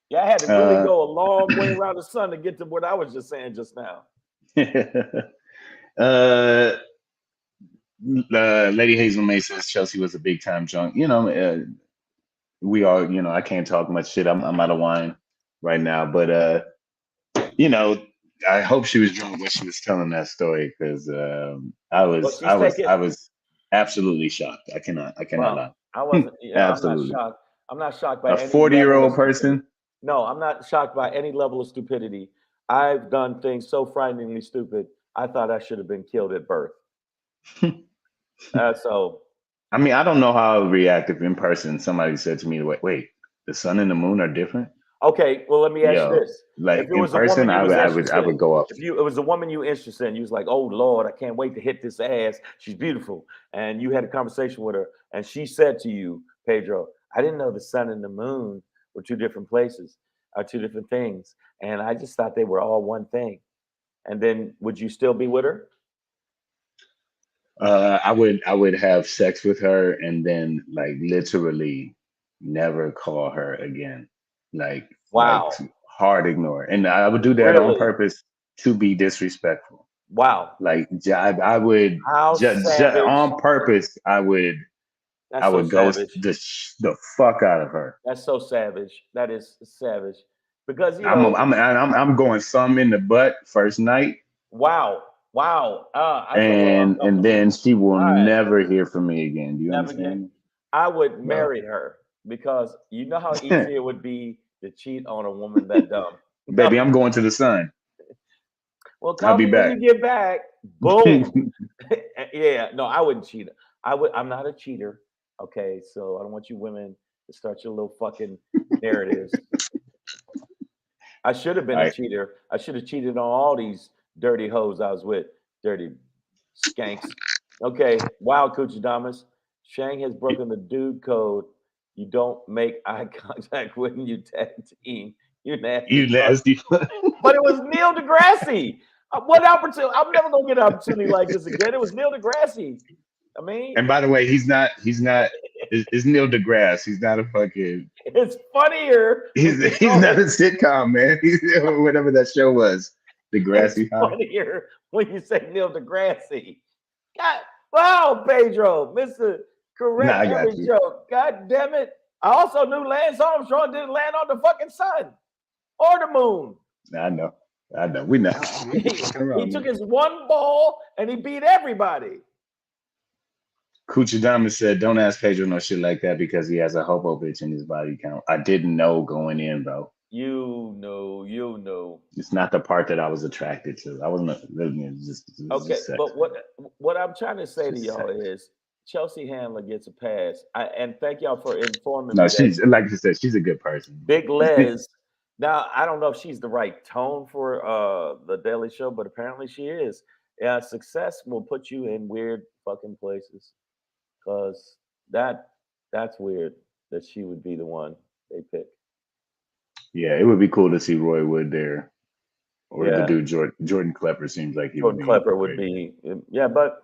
Yeah, I had to really go a long way around the sun to get to what I was just saying just now. Lady Hazel May says Chelsea was a big time drunk. We all, I can't talk much shit. I'm out of wine right now, but I hope she was drunk when she was telling that story because I Well, was she's taking. I was absolutely shocked. I cannot Well, lie. I wasn't. I'm not Absolutely. shocked. I'm not shocked by A any level of 40-year-old stupidity. person. No, I'm not shocked by any level of stupidity. I've done things so frighteningly stupid. I thought I should have been killed at birth. So I mean, I don't know how I would react if in person somebody said to me, wait, the sun and the moon are different. okay, well, let me ask you Yo, this: like if it in was a woman person, you was I interested would in, go up. if it was a woman you interested in, you was like, "Oh Lord, I can't wait to hit this ass. She's beautiful," and you had a conversation with her, and she said to you, Pedro, "I didn't know the sun and the moon were two different places, are two different things, and I just thought they were all one thing." And then, would you still be with her? I would have sex with her and then like literally never call her again. Like Wow, hard ignore. And I would do that on really? purpose to be disrespectful. Wow, Like I would how just savage! on purpose I That's so would ghost savage. the fuck out of her. That's so savage. That is savage. Because I'm going some in the butt first night wow, wow. I feel a little and uncomfortable. then she will All right, never hear from me again. Do you never again. understand? I would No. marry her because you know how easy it would be to cheat on a woman that dumb. Baby, I'm going to the sun. Well, I'll call be me when back. you get back. Boom. Yeah, no, I wouldn't cheat. I'm not a cheater. Okay, so I don't want you women to start your little fucking narratives. I should have been All a right. cheater. I should have cheated on all these dirty hoes I was with. Dirty skanks. Okay, wow, Kuchadamas. Shang has broken the dude code. You don't make eye contact when you tag team. You nasty You fuck. nasty. But it was Neil deGrasse. What opportunity? I'm never gonna get an opportunity like this again. It was Neil deGrasse. I mean, And by the way, he's not. It's Neil deGrasse. He's not a fucking. it's funnier when you He's call not a it. sitcom, man. He's whatever that show was. It's Degrassi High. funnier when you say Neil deGrasse. God, wow, Pedro, Mr. Nah, Correct I got every you. joke. God damn it. I also knew Lance Armstrong didn't land on the fucking sun or the moon. I know. We know. We He, fucking he around, took man. his one ball and he beat everybody. Kuchidama said, "Don't ask Pedro no shit like that because he has a hobo bitch in his body count." I didn't know going in, bro. You know. It's not the part that I was attracted to. I wasn't. It's Okay, just sex. but what I'm trying to say to It's just y'all sex. is Chelsea Handler gets a pass. And thank y'all for informing No, me that she's like you said. She's a good person. Big Les. Now I don't know if she's the right tone for the Daily Show, but apparently she is. Yeah, success will put you in weird fucking places, cause that's weird that she would be the one they pick. Yeah, it would be cool to see Roy Wood there, or the Yeah, dude Jordan Klepper seems like he would Jordan be Klepper would great. be. Yeah, but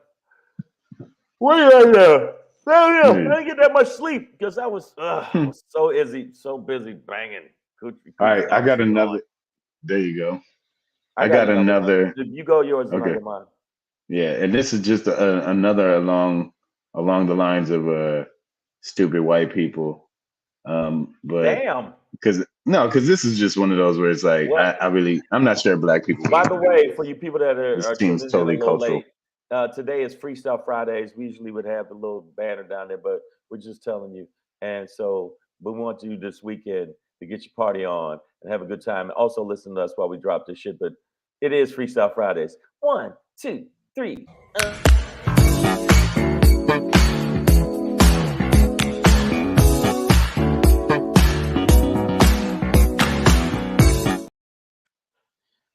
where you at there? I Yeah. didn't get that much sleep because I was Hmm. so busy banging. Coochie, All right, I got Thompson on. another. There you go. I I got got another one. another. You go yours and I Okay. go mine. Yeah, and this is just another along the lines of stupid white people. But Damn. because this is just one of those where it's like What? I'm not sure black people By would the agree way, with for this. you people that This are seems tuning in a totally little cultural. late, today is Freestyle Fridays. We usually would have a little banner down there, but we're just telling you. And so we want you this weekend to get your party on and have a good time. And also listen to us while we drop this shit. But it is Freestyle Fridays. 1, 2, 3.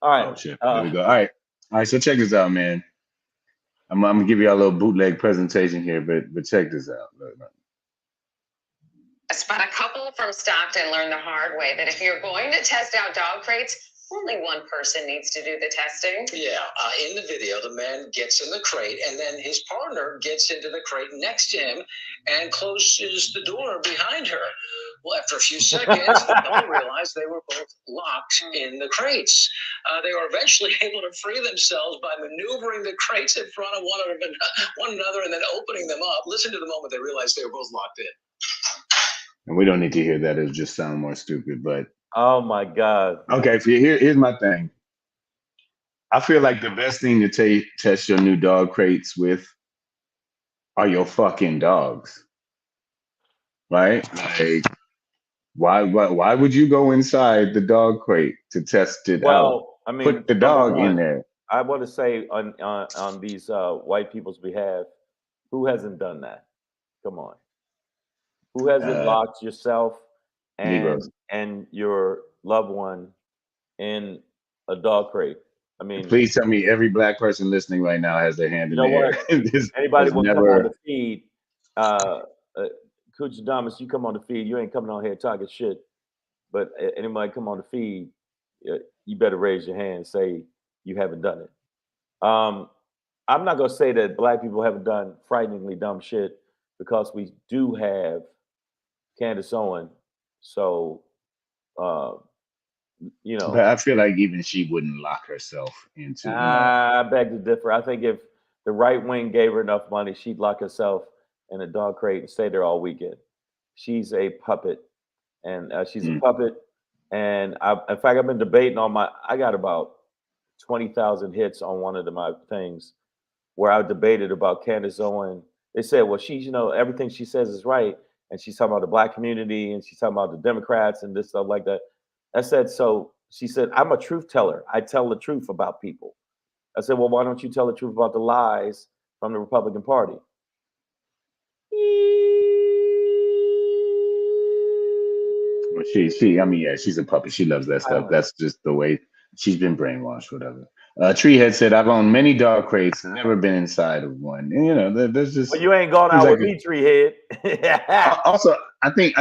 All right. Oh shit. There we go. All right. So check this out, man. I'm gonna give you a little bootleg presentation here, but check this out. Look. But a couple from Stockton learned the hard way that if you're going to test out dog crates, only one person needs to do the testing. Yeah, in the video, the man gets in the crate, and then his partner gets into the crate next to him and closes the door behind her. Well, after a few seconds, the couple realized they were both locked in the crates. They were eventually able to free themselves by maneuvering the crates in front of one another and then opening them up. Listen to the moment they realized they were both locked in. And we don't need to hear that. It'll just sound more stupid. But Oh my God. okay, here's my thing. I feel like the best thing to test your new dog crates with are your fucking dogs, right? Like, why would you go inside the dog crate to test it out? Well, I mean, Put the number dog in one, there. I want to say on these white people's behalf, who hasn't done that? Come on. Who hasn't locked yourself Negroes. and your loved one in a dog crate? I mean, Please tell me every black person listening right now has their hand you in know the what? air. This Anybody has will come on never. the feed. Coochie Damas, you come on the feed. You ain't coming on here talking shit. But anybody come on the feed, you better raise your hand and say you haven't done it. I'm not gonna say that black people haven't done frighteningly dumb shit because we do have Candace Owen. So you But know, I feel like even she wouldn't lock herself into. I beg to differ. I think if the right wing gave her enough money, she'd lock herself in a dog crate and stay there all weekend. She's a puppet, and she's a puppet. And in fact, I've been debating on I got about 20,000 hits on one of my things where I debated about Candace Owen. They said, well, she's, everything she says is right. And she's talking about the black community and she's talking about the Democrats and this stuff like that. I said, so she said, I'm a truth teller. I tell the truth about people. I said, well, why don't you tell the truth about the lies from the Republican Party? Well, I mean, yeah, she's a puppet. She loves that stuff. That's just the way she's been brainwashed, whatever. Treehead said, I've owned many dog crates and never been inside of one. And, there's just. Well, you ain't gone out with me, Treehead. Also, I think,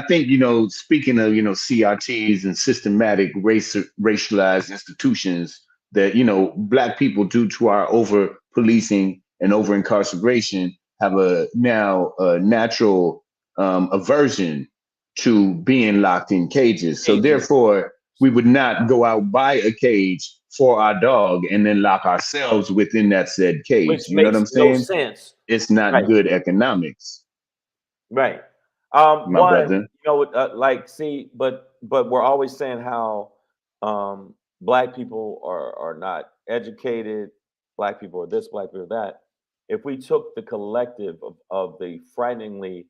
speaking of, CRTs and systematic racialized institutions that, black people, due to our over policing and over incarceration, have a natural aversion to being locked in cages. So therefore, we would not go out buy a cage for our dog and then lock ourselves within that said cage. Which you know what I'm saying? No sense. It's not good economics. Right. My brother. But we're always saying how black people are not educated, black people are this, black people are that. If we took the collective of the frighteningly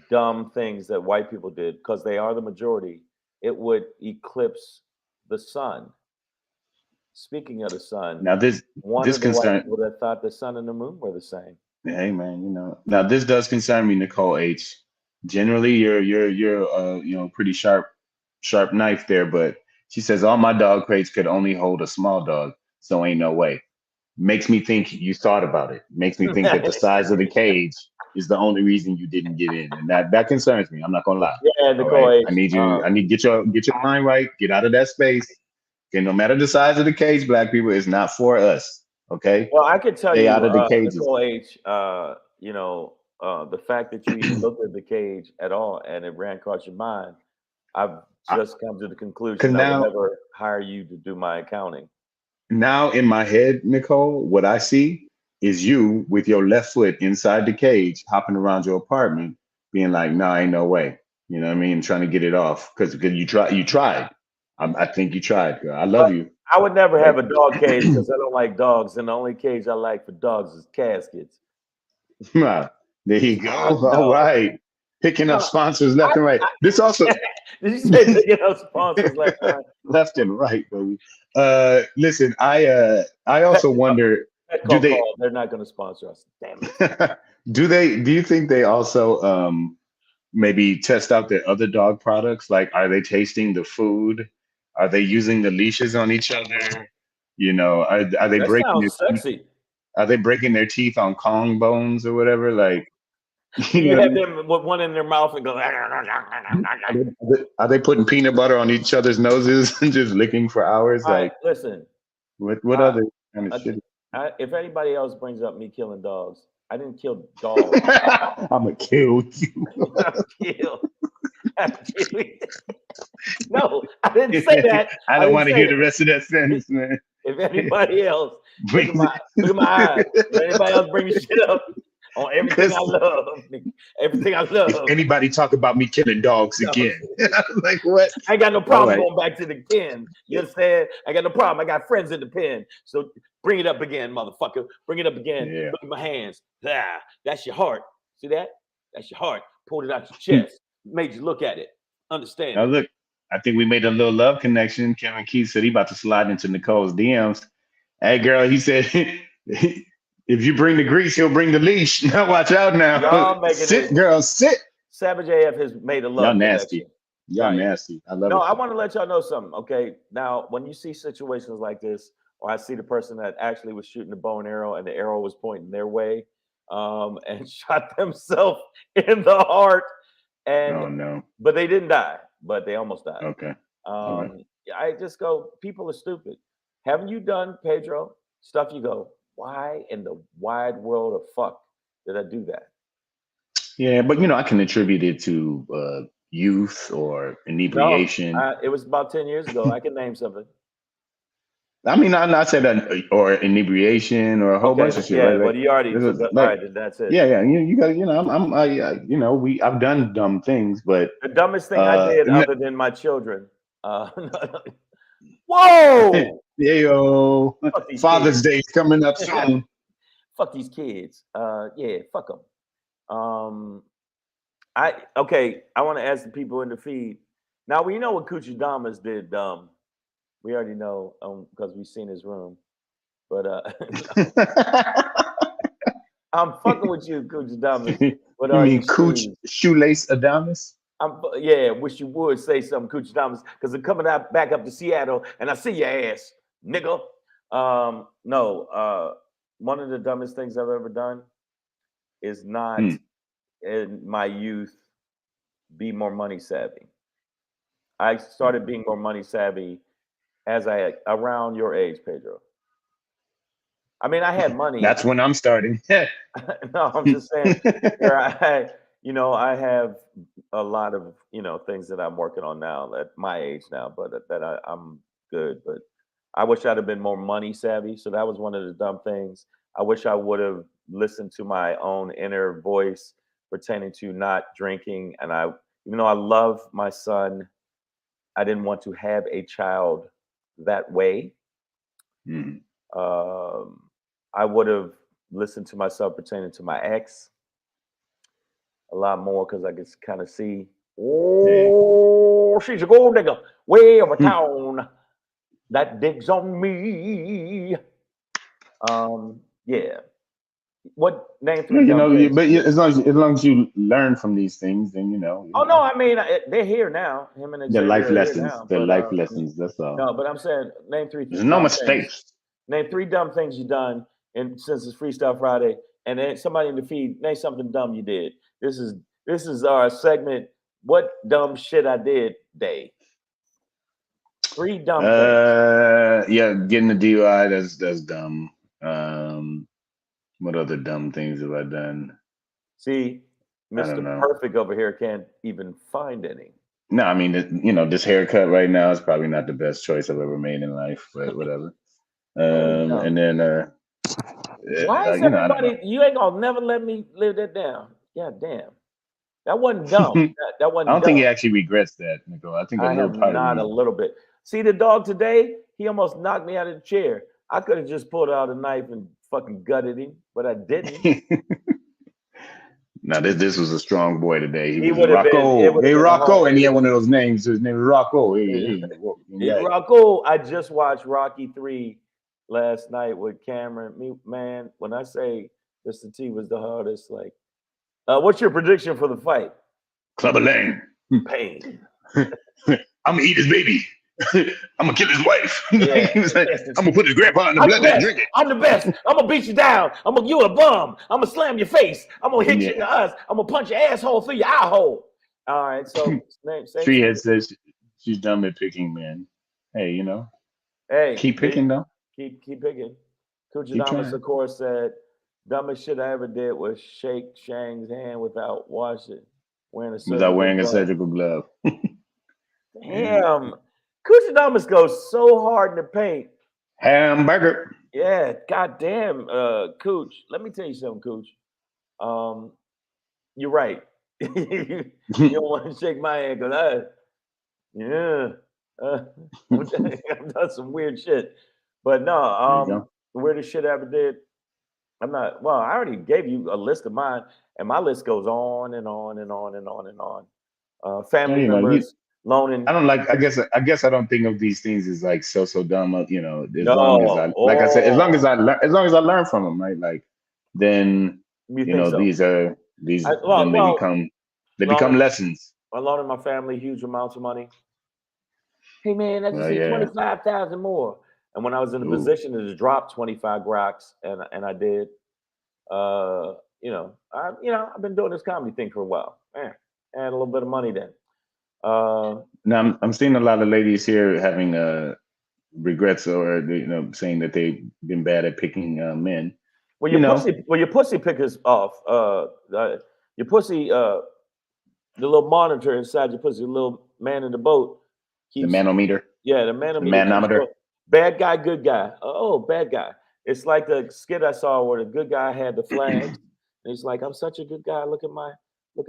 dumb things that white people did, because they are the majority, it would eclipse the sun. Speaking of the sun, now this white people that thought the sun and the moon were the same. Hey man, now this does concern me, Nicole H. Generally, you're pretty sharp knife there, but she says all my dog crates could only hold a small dog, so ain't no way. Makes me think you thought about it. Makes me think that the size of the cage is the only reason you didn't get in, and that concerns me. I'm not gonna lie. Yeah, Nicole H. I need you. I need to get your mind right. Get out of that space. Okay, no matter the size of the cage, black people, it's not for us. Okay. Well, I could tell Stay you, out of the cages. Nicole H. The fact that you even looked at the cage at all and it ran across your mind, I've just come to the conclusion I would never hire you to do my accounting. Now in my head, Nicole, what I see is you with your left foot inside the cage, hopping around your apartment, being like, "No, ain't no way." You know what I mean? Trying to get it off because you tried. I think you tried, girl. I love you. I would never have a dog cage because I don't like dogs, and the only cage I like for dogs is caskets. There you go. All right. Picking up sponsors left and right. This also Did you say picking up sponsors left and right? Left and right, baby. Listen, I also wonder, they're not going to sponsor us. Damn it. Do you think they also maybe test out their other dog products? Like, are they tasting the food? Are they using the leashes on each other? Are they breaking their sexy. teeth? Are they breaking their teeth on Kong bones or whatever? Like, you have them with one in their mouth and go. Are they putting peanut butter on each other's noses and just licking for hours? Like, listen. What other kind of shit? If anybody else brings up me killing dogs, I didn't kill dogs. I'm gonna kill you. No, I didn't say that. I don't didn't want to say hear that. the rest of that sentence, man. If anybody else, look at my eyes. If anybody else bring shit up on everything I love, everything I love. If anybody talk about me killing dogs again, like what? I ain't got no problem right. going back to the pen. You understand? I got no problem. I got friends in the pen. So bring it up again, motherfucker. Bring it up again. Yeah. Look at my hands. Ah, that's your heart. See that? That's your heart. Pulled it out your chest. Made you look at it. Understand? Now look, I think we made a little love connection. Kevin Keith said he about to slide into Nicole's DMs. Hey, girl, he said, if you bring the grease, he'll bring the leash. Now watch out now. Y'all making sit, it. girl, sit. Savage AF has made a love Y'all nasty. connection. Y'all Right. nasty. I love No, it. I want to let y'all know something. Okay. Now, when you see situations like this, or I see the person that actually was shooting the bow and arrow and the arrow was pointing their way, and shot themselves in the heart. And Oh no. but they didn't die, but they almost died. Okay. I just go, people are stupid. Haven't you done, Pedro, stuff you go, why in the wide world of fuck did I do that? Yeah, but I can attribute it to youth or inebriation. No, it was about 10 years ago. I can name something. I mean, I said that, or inebriation or a whole bunch of shit. Yeah, Right? but you already this took is all like- right, then that's it. Yeah, you got, I've done dumb things, but The dumbest thing I did, no- other than my children. Whoa! Yo, Fuck these Father's kids. Day is coming up soon. Fuck these kids. Yeah, fuck them. I want to ask the people in the feed. Now we know what Coochie Damas did dumb. We already know because we've seen his room. But I'm fucking with you, Coochie Damas. What You are mean you Cooch shoes? Shoelace Adonis? Yeah, wish you would say something, Coochie Damas, because I'm coming out back up to Seattle and I see your ass, nigga. No, one of the dumbest things I've ever done is not in my youth be more money savvy. I started being more money savvy as around your age, Pedro. I mean, I had money. That's when I'm starting. No, I'm just saying. I have a lot of things that I'm working on now at my age now, but that I'm good. But I wish I'd have been more money savvy. So that was one of the dumb things. I wish I would have listened to my own inner voice pertaining to not drinking. And even though I love my son, I didn't want to have a child that way. I would have listened to myself pertaining to my ex a lot more because I could kind of see, she's a gold digger way over town that digs on me. Yeah. What name three dumb things? But as long as you learn from these things, then Oh no, I mean they're here now. Him and the life Xavier are here lessons. now, The but, life lessons. That's all. No, but I'm saying name three. There's no dumb mistakes. things. Name three dumb things you done, and since it's Freestyle Friday, and then somebody in the feed name something dumb you did. This is our segment. What dumb shit I did day. Three dumb things. Yeah, getting the DUI. That's dumb. What other dumb things have I done? See, I don't know. Mr. Perfect over here can't even find any. No, I mean, this haircut right now is probably not the best choice I've ever made in life, but whatever. And then why is everybody? You ain't gonna never let me live that down. God damn, that wasn't dumb. that wasn't. I don't dumb. think he actually regrets that, Nicole. I think a little part not of a little bit. See the dog today? He almost knocked me out of the chair. I could have just pulled out a knife and fucking gutted him, but I didn't. Now this was a strong boy today. He was would have Rocco. been. Rocco, and he had one of those names. His name was Rocco. Hey, Rocco. I just watched Rocky 3 last night with Cameron. Man, when I say Mr. T was the hardest, like, what's your prediction for the fight? Clubber Lang. Pain. I'm gonna eat his baby. I'm gonna kill his wife. Yeah. He was like, I'm gonna put his grandpa in the blood and drink it. I'm the best. I'm gonna beat you down. You a bum. I'm gonna slam your face. I'm gonna hit you in the eyes. I'm gonna punch your asshole through your eye hole. All right. So Treehead says she's dumb at picking, man. Hey, Hey, keep picking though. Keep picking. Kuchadamas, of course, said, dumbest shit I ever did was shake Shang's hand without washing. wearing a Without surgical wearing a glove. surgical glove. Damn, Coochie goes so hard in the paint. Hamburger. Yeah, goddamn, Cooch. Let me tell you something, Cooch. You're right. You don't want to shake my hand because I've done some weird shit. But There you no, go. the weirdest shit I ever did. I'm not. Well, I already gave you a list of mine, and my list goes on and on and on and on and on. Family You know, members loaning. I don't like. I guess I don't think of these things as like so dumb. You know, as long as I, No, like I said, as long as oh, as long as I learn from them, right? Like, then you you think know, so? then Well, they become loaning, lessons. loaning my family huge amounts of money. Hey man, I just Well, need yeah. 25,000 more. And when I was in a Ooh. position to drop 25 rocks, and I did, I've been doing this comedy thing for a while. Man, I had a little bit of money then. Now I'm seeing a lot of ladies here having regrets or saying that they've been bad at picking men. Well, You know, your pussy pickers off. Your pussy, the little monitor inside your pussy, the little man in the boat the keeps. manometer, Yeah, the the manometer keeps manometer. going. Bad guy, good guy. Oh, bad guy. It's like the skit I saw where the good guy had the flags. And he's like, I'm such a good guy. Look at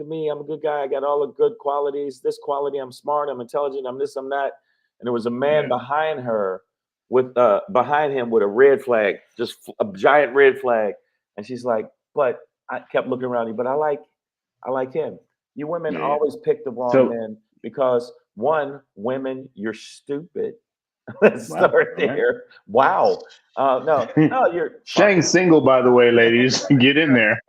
me. I'm a good guy. I got all the good qualities. This quality, I'm smart, I'm intelligent, I'm this, I'm that. And there was a man Yeah. behind him with a red flag, just a giant red flag. And she's like, but I kept looking around, but I like him. You women Yeah. always pick the wrong So men because women, you're stupid. Let's wow, start all right. there. Wow. No, you're Shane's single, by the way, ladies. Get in there.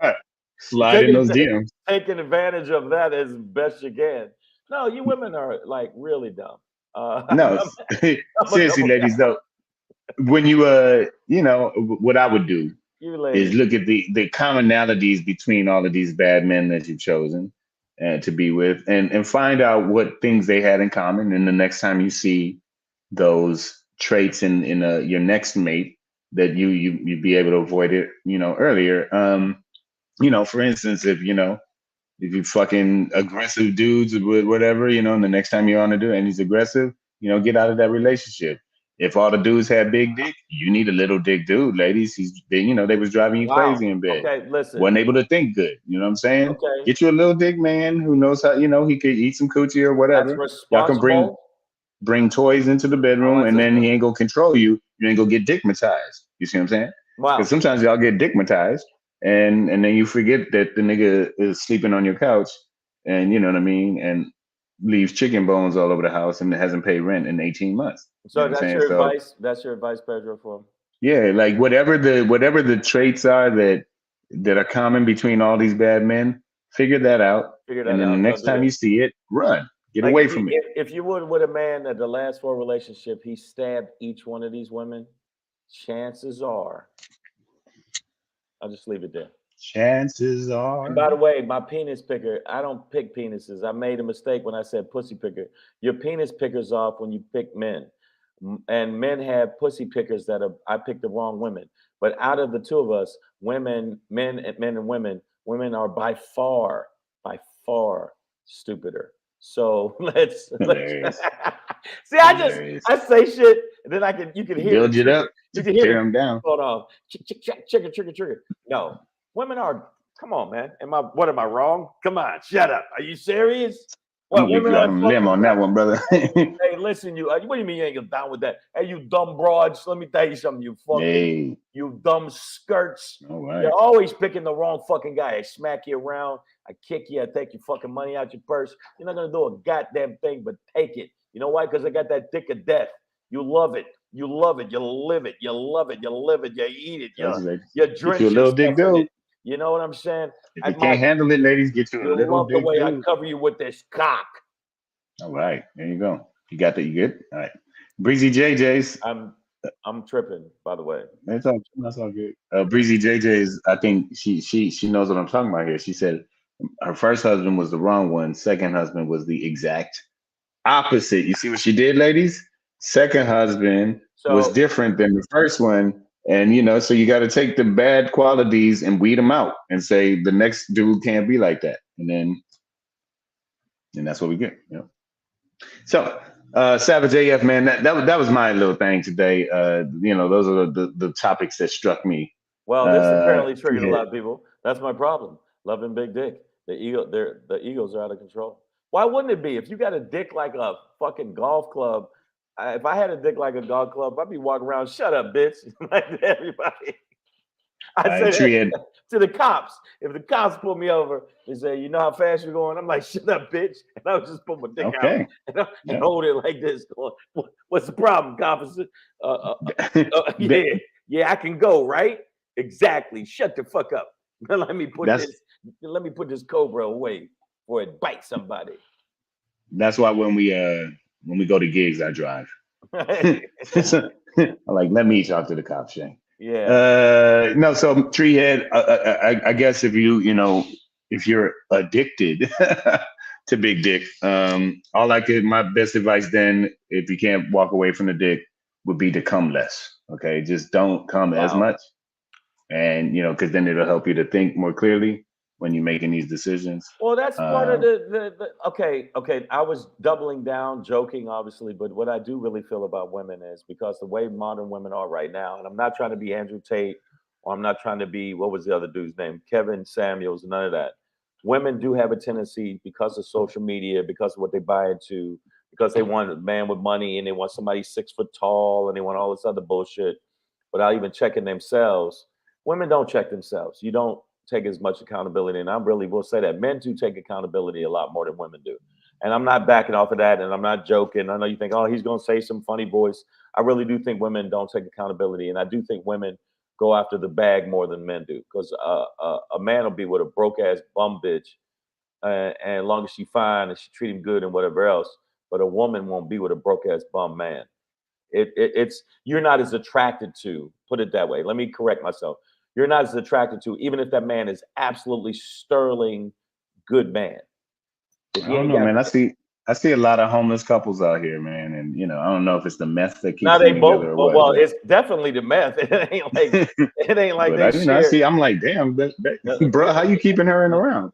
Slide in taking those DMs. taking advantage of that as best you can. No, you women are like really dumb. No, I'm a seriously, double ladies. Though, when you what I would do you is ladies. look at the commonalities between all of these bad men that you've chosen to be with, and find out what things they had in common. And the next time you see those traits in your next mate, that you'd be able to avoid it, earlier. For instance, if you fucking aggressive dudes with whatever, and the next time you're on a dude and he's aggressive, get out of that relationship. If all the dudes had big dick, you need a little dick dude, ladies. They was driving you Wow. crazy in bed. Okay, listen. Wasn't able to think good. You know what I'm saying? Okay. Get you a little dick man who knows how, he could eat some coochie or That's whatever. Y'all can responsible. bring toys into the bedroom, that's and then just- he ain't gonna control you. You ain't gonna get dickmatized. You see what I'm saying? Wow. Because sometimes y'all get dickmatized, and then you forget that the nigga is sleeping on your couch, and you know what I mean, and leaves chicken bones all over the house and hasn't paid rent in 18 months. So You know what I'm that's saying? your So advice. That's your advice, Pedro, for him. yeah, like whatever the traits are that are common between all these bad men, figure that out. Figure And that then the out. next Don't do time that. you see it, run. Get Like away from it. if you would with a man at the last 4 relationship, he stabbed each one of these women, chances are, I'll just leave it there. Chances are. And by the way, my penis picker, I don't pick penises. I made a mistake when I said pussy picker. Your penis pickers off when you pick men. And men have pussy pickers I picked the wrong women. But out of the two of us, men and women are by far stupider. So let's Hilarious. see. I Hilarious. say shit, and then you can hear Build the it trigger. up. You can hear Tear the them down. hold on. Trigger. No, women are. Come on, man. What am I wrong? Come on, shut up. Are you serious? I'm What gonna give you are a limb on that one, brother. Hey, listen, you. What do you mean you ain't get down with that? Hey, you dumb broads. Let me tell you something. You fucking, you dumb skirts. All right. You're always picking the wrong fucking guy. I smack you around. I kick you. I take your fucking money out your purse. You're not gonna do a goddamn thing but take it. You know why? Because I got that dick of death. You love it. You love it. You live it. You love it. You live it. You eat it. You drench you a little yourself dick in dude. it. You know what I'm saying? If you can't handle it, ladies, get you a You little love the dick way I dude. cover you with this cock. All right, there you go. You got that? You good? All right. Breezy JJ's. I'm tripping, by the way. That's all good. Breezy JJ's. I think she knows what I'm talking about here. She said her first husband was the wrong one. Second husband was the exact opposite. You see what she did, ladies? Second husband was different than the first one. And so you got to take the bad qualities and weed them out and say the next dude can't be like that. And then and that's what we get. You know. So, Savage AF, man, that was my little thing today. You know, those are the topics that struck me. Well, this apparently triggered a yeah. lot of people. That's my problem. Loving big dick. The egos are out of control. Why wouldn't it be? If you got a dick like a fucking golf club, if I had a dick like a golf club, I'd be walking around, shut up, bitch, like to everybody. I say Treehead. that to the cops. If the cops pull me over, they say, "You know how fast you're going?" I'm like, "Shut up, bitch!" And I would just put my dick Okay. out and hold it like this. Going, what's the problem, officer? Yeah, I can go, right? Exactly. Shut the fuck up. Let me put this cobra away before it bites somebody. That's why when we go to gigs, I drive. I'm like, let me talk to the cops, Shane. Yeah. No, so Treehead, I guess if you're addicted to big dick, my best advice then, if you can't walk away from the dick, would be to come less. Okay, just don't come as much, and because then it'll help you to think more clearly when you're making these decisions. Well, that's part of the okay. I was doubling down, joking, obviously, but what I do really feel about women is because the way modern women are right now, and I'm not trying to be Andrew Tate, or I'm not trying to be, what was the other dude's name? Kevin Samuels, none of that. Women do have a tendency, because of social media, because of what they buy into, because they want a man with money and they want somebody 6 foot tall and they want all this other bullshit without even checking themselves. Women don't check themselves. You don't take as much accountability. And I really will say that men do take accountability a lot more than women do. And I'm not backing off of that. And I'm not joking. I know you think, oh, he's going to say some funny voice. I really do think women don't take accountability. And I do think women go after the bag more than men do. Because a man will be with a broke ass bum bitch. And as long as she fine and she treat him good and whatever else. But a woman won't be with a broke ass bum man. It's you're not as attracted to, put it that way. Let me correct myself. You're not as attracted to, even if that man is absolutely sterling good man. I don't know, man. I see a lot of homeless couples out here, man, and I don't know if it's the meth that keeps now them they both, together or what. well, it's definitely the meth. It ain't like but they share. I see. I'm like, damn, bro, how you keeping her in around?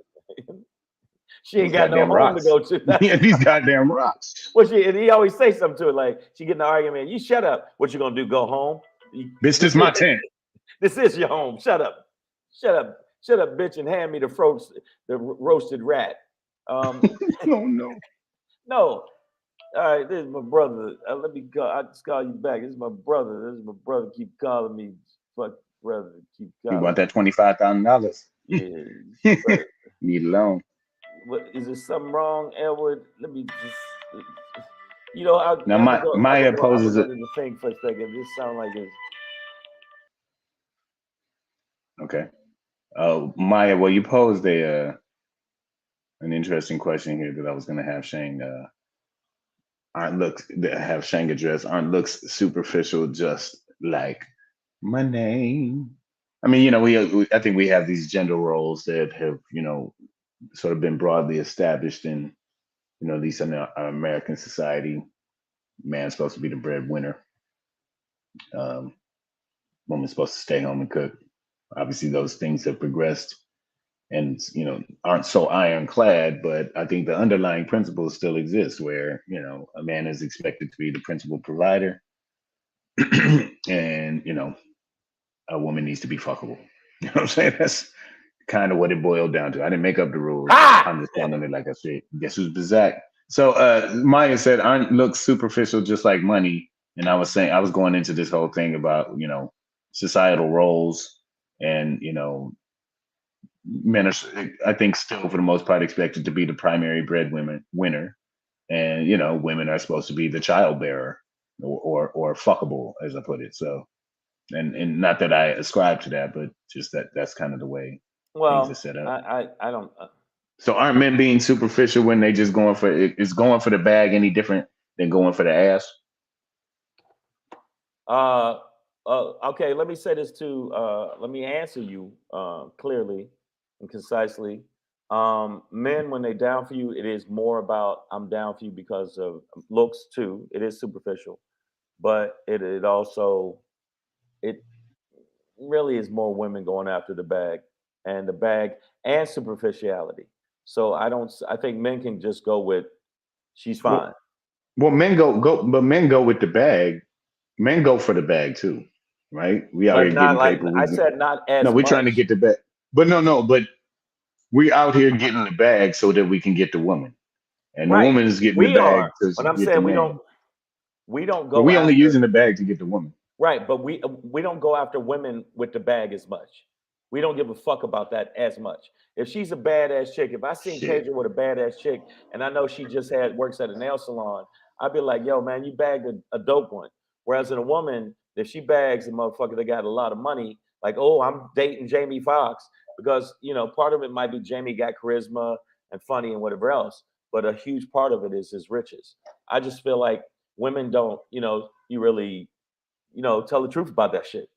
She ain't got no home to go to. Yeah, these goddamn rocks. Well, and he always say something to her, like she get in the argument. You shut up. What you gonna do? Go home? Bitch, this is my tent. This is your home. Shut up. Shut up. Shut up, bitch, and hand me the roasted rat. Oh no. No. All right, this is my brother. Let me go. I just call you back. This is my brother. This is my brother. Keep calling me. Fuck brother. Keep calling. You want that $25,000? Yeah. Need a loan. What is there something wrong, Edward? Let me just. Now Maya poses a thing for a second. This sound like it's. Okay. Maya, well, you posed an interesting question here that I was going to have Shane address. Aren't looks superficial, just like my name? I mean, I think we have these gender roles that have, sort of been broadly established in, at least in our American society. Man's supposed to be the breadwinner. Woman's supposed to stay home and cook. Obviously, those things have progressed and, aren't so ironclad, but I think the underlying principles still exist where, a man is expected to be the principal provider and, a woman needs to be fuckable. You know what I'm saying? That's kind of what it boiled down to. I didn't make up the rules. I'm just telling it like I said. Guess who's Bizak? So Maya said, aren't looks superficial just like money? And I was going into this whole thing about, societal roles and, men are, I think, still for the most part expected to be the primary breadwinner. And, women are supposed to be the child bearer or fuckable, as I put it. So, and not that I ascribe to that, but just that's kind of the way things are set up. I don't. So aren't men being superficial when they just going for it? Is going for the bag any different than going for the ass? Okay, let me say this too. Let me answer you clearly and concisely. Men, when they down for you, it is more about I'm down for you because of looks too. It is superficial, but it also really is more women going after the bag and superficiality. So I think men can just go with she's fine. Well, men but men go with the bag. Men go for the bag too, right? We out But here not getting like paper. I said, not No, as we're much. trying to get the bag. But but we out here getting the bag so that we can get the woman, and the Right. woman is getting the We bag are. to But I'm get the saying man. we don't But go we only after using the bag to get the woman. right, but we don't go after women with the bag as much. We don't give a fuck about that as much. If she's a badass chick, if I seen Shit. Pedro with a badass chick and I know she just works at a nail salon, I'd be like, yo, man, you bagged a dope one. Whereas in a woman, if she bags a motherfucker that got a lot of money, like, oh, I'm dating Jamie Foxx, because part of it might be Jamie got charisma and funny and whatever else, but a huge part of it is his riches. I just feel like women don't, you really, tell the truth about that shit.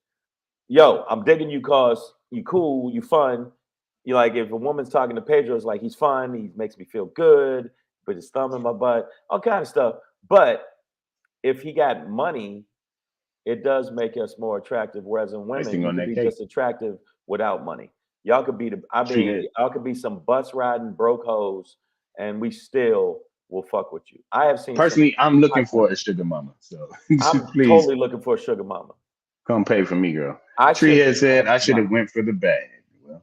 Yo, I'm digging you cause you cool, you fun. You like if a woman's talking to Pedro, it's like he's fun, he makes me feel good, put his thumb in my butt, all kind of stuff. But if he got money, it does make us more attractive. Whereas in women, Icing you on could that be cake. just attractive without money. Y'all could be Shit. y'all could be some bus riding broke hoes, and we still will fuck with you. I have seen some. Personally, I'm looking for a sugar mama. So I'm please totally looking for a sugar mama. come pay for me, girl. I should Treehead said have I should have money. went for the bag. Well,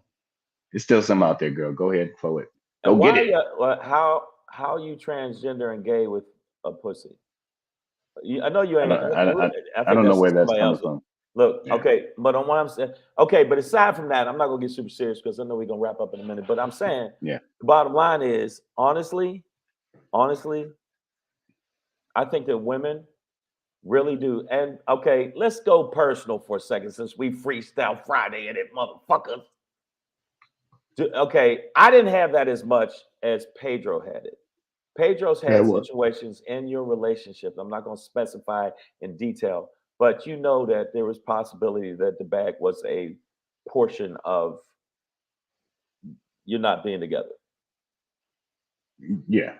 there's still some out there, girl. Go ahead for it. And Go get why it. how you transgender and gay with a pussy? I know you I ain't. don't I, I, I I think don't know that's where that's somebody coming else. from. Look, Yeah. okay, but on what I'm saying, okay, but aside from that, I'm not gonna get super serious because I know we're gonna wrap up in a minute. But I'm saying, Yeah. the bottom line is, honestly, I think that women really do. And okay, let's go personal for a second since we Freestyle Friday and it, motherfuckers. Okay, I didn't have that as much as Pedro had it. Pedro's Yeah, had what? situations in your relationship. I'm not going to specify in detail, but you know that there was possibility that the bag was a portion of you not being together. Yeah.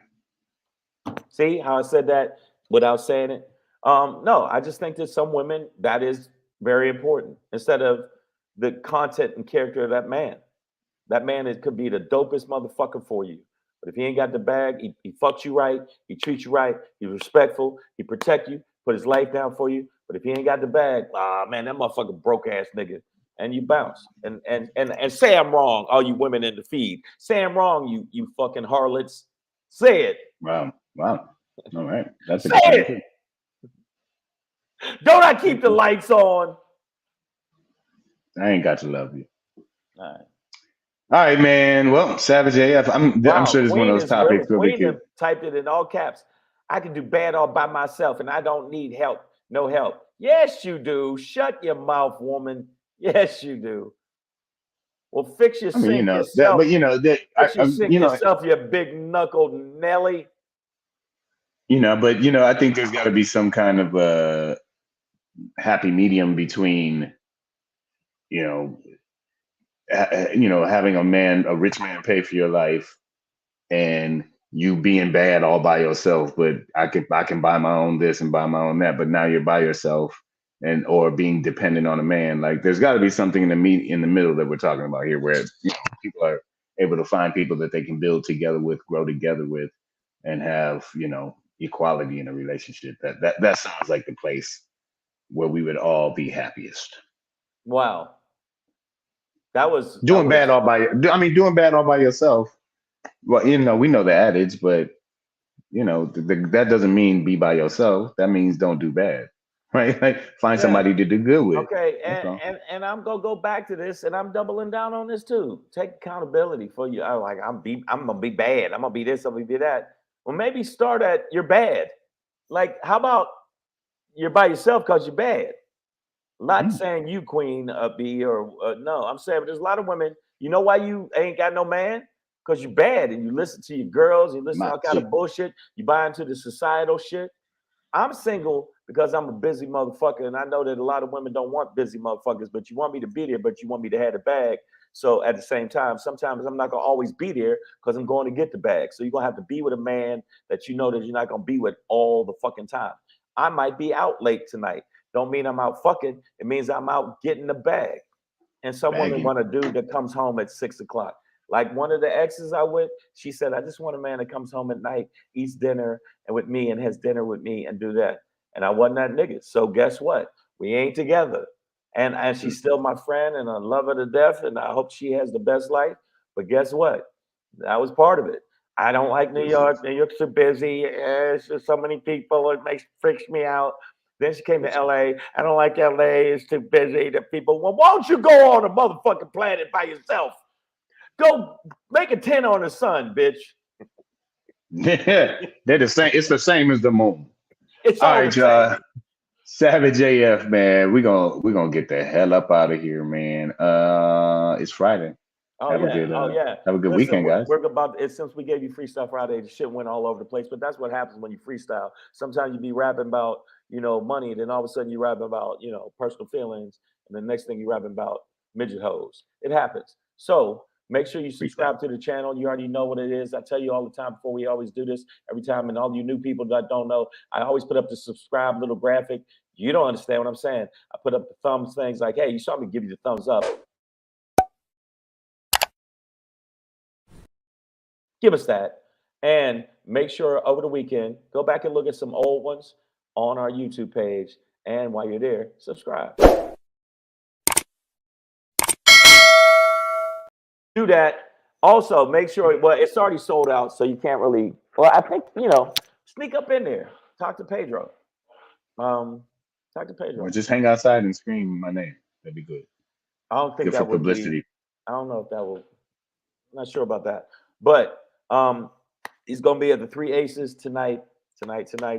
See how I said that without saying it? No, I just think that some women that is very important instead of the content and character of that man. That man could be the dopest motherfucker for you. But if he ain't got the bag, he fucks you right, he treats you right, he's respectful, he protect you, put his life down for you. But if he ain't got the bag, man, that motherfucker broke ass nigga. And you bounce. And say I'm wrong, all you women in the feed. Say I'm wrong, you fucking harlots. Say it. Wow. All right. That's a Say good thing it. too. Don't I keep the lights on? I ain't got to love you. All right. All right, man. Well, Savage AF. I'm Wow, sure this is one of those topics where we Queen could. typed it in all caps. I can do bad all by myself and I don't need help. No help. Yes, you do. Shut your mouth, woman. Yes, you do. Well, fix your I mean, sink that, yourself. but that, Fix your sink you know, yourself, you big knuckled Nelly. but I think there's got to be some kind of happy medium between, having a rich man pay for your life, and you being bad all by yourself. But I can buy my own this and buy my own that. But now you're by yourself, or being dependent on a man. Like there's got to be something in the middle that we're talking about here, where people are able to find people that they can build together with, grow together with, and have equality in a relationship. That sounds like the place where we would all be happiest. Wow. That was Doing bad all by yourself. Well, we know the adage, but that doesn't mean be by yourself. That means don't do bad, right? Like find somebody to do good with. Okay, That's all. and I'm gonna go back to this, and I'm doubling down on this too. Take accountability for you. I'm gonna be bad. I'm gonna be this. I'm gonna be that. Well, maybe start at you're bad. Like, how about you're by yourself because you're bad? Not saying you, Queen B, or no. I'm saying there's a lot of women. You know why you ain't got no man? Because you're bad, and you listen to your girls. You listen to all kind of bullshit. You buy into the societal shit. I'm single because I'm a busy motherfucker, and I know that a lot of women don't want busy motherfuckers, but you want me to be there, but you want me to have the bag. So at the same time, sometimes I'm not gonna always be there because I'm going to get the bag. So you're gonna have to be with a man that you know that you're not gonna be with all the fucking time. I might be out late tonight. Don't mean I'm out fucking. It means I'm out getting the bag. And some women want a dude that comes home at 6 o'clock. Like one of the exes I with, she said, I just want a man that comes home at night, eats dinner and with me and has dinner with me and do that. And I wasn't that nigga. So guess what? We ain't together. And she's still my friend and I love her to death and I hope she has the best life. But guess what? That was part of it. I don't like New York. New York's too busy. It's just so many people. It freaks me out. Then she came to LA. I don't like LA. It's too busy. The people. Well, why don't you go on a motherfucking planet by yourself? Go make a 10 on the sun, bitch. They're the same. It's the same as the moon. It's All all right, the y'all. same. Savage AF, man. We're gonna get the hell up out of here, man. It's Friday. Oh Have a yeah, good oh yeah. have a good Listen, weekend, guys. we're about it since we gave you Freestyle Friday. The shit went all over the place, but that's what happens when you freestyle. Sometimes you be rapping about money, then all of a sudden you rapping about personal feelings, and the next thing you rapping about midget hoes. It happens. So make sure you subscribe to the channel. You already know what it is. I tell you all the time before we always do this every time, and all you new people that don't know, I always put up the subscribe little graphic. You don't understand what I'm saying. I put up the thumbs things like, hey, you saw me give you the thumbs up. Give us that. And make sure over the weekend, go back and look at some old ones on our YouTube page. And while you're there, subscribe. Do that. Also, make sure, well, it's already sold out, so you can't really, well, I think, sneak up in there. Talk to Pedro. Talk to Pedro. Or just hang outside and scream my name. That'd be good. I don't think Good that for would publicity. be, I don't know if that will, I'm not sure about that. But he's gonna be at the Three Aces tonight,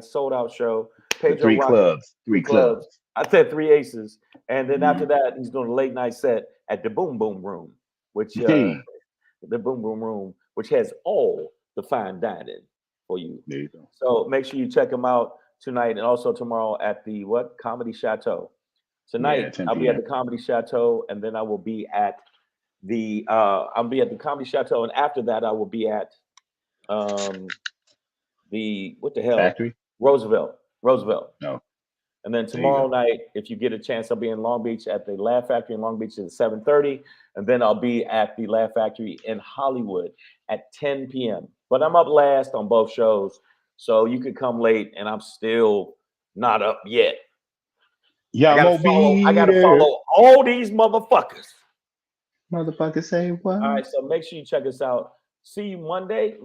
sold out show. The three clubs. Three clubs. I said Three Aces. And then after that, he's doing a late night set at the Boom Boom Room, which the Boom Boom Room, which has all the fine dining for you. There you go. So make sure you check him out tonight and also tomorrow at the Comedy Chateau. Tonight I'll be at the Comedy Chateau, and then I will be at the Comedy Chateau, and after that I will be at the Factory? Roosevelt. No. And then tomorrow night, if you get a chance, I'll be in Long Beach at the Laugh Factory in Long Beach at 7:30, and then I'll be at the Laugh Factory in Hollywood at 10 p.m. But I'm up last on both shows, so you could come late, and I'm still not up yet. Yeah, I gotta follow all these motherfuckers. Motherfuckers say what? All right, so make sure you check us out. See you Monday.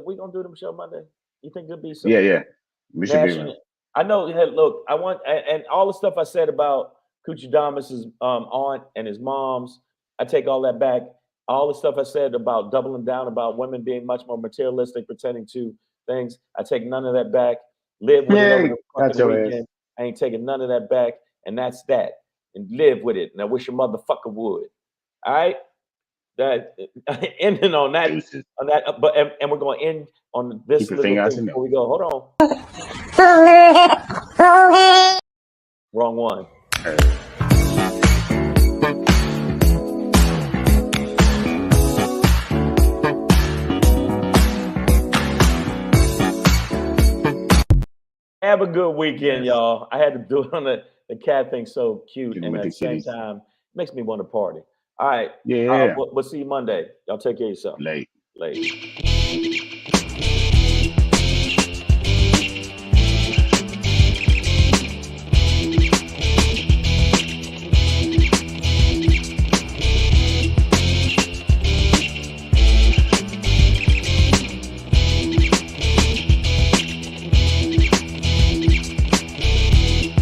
We gonna do the show Monday? You think there'll be some? Yeah. We should be around. I know. Hey, look, I want and all the stuff I said about Coochie Damas's aunt and his mom's. I take all that back. All the stuff I said about doubling down about women being much more materialistic, pretending to things. I take none of that back. Live with it over the fucking weekend. I ain't taking none of that back, and that's that. And live with it. And I wish a motherfucker would. All right. That ending on that, but and we're going to end on this little thing before we go. Hold on. Wrong one. Have a good weekend, y'all. I had to do it on the cat thing, so cute, and at the same time, makes me want to party. All right. Yeah. We'll see you Monday. Y'all take care of yourself. Late.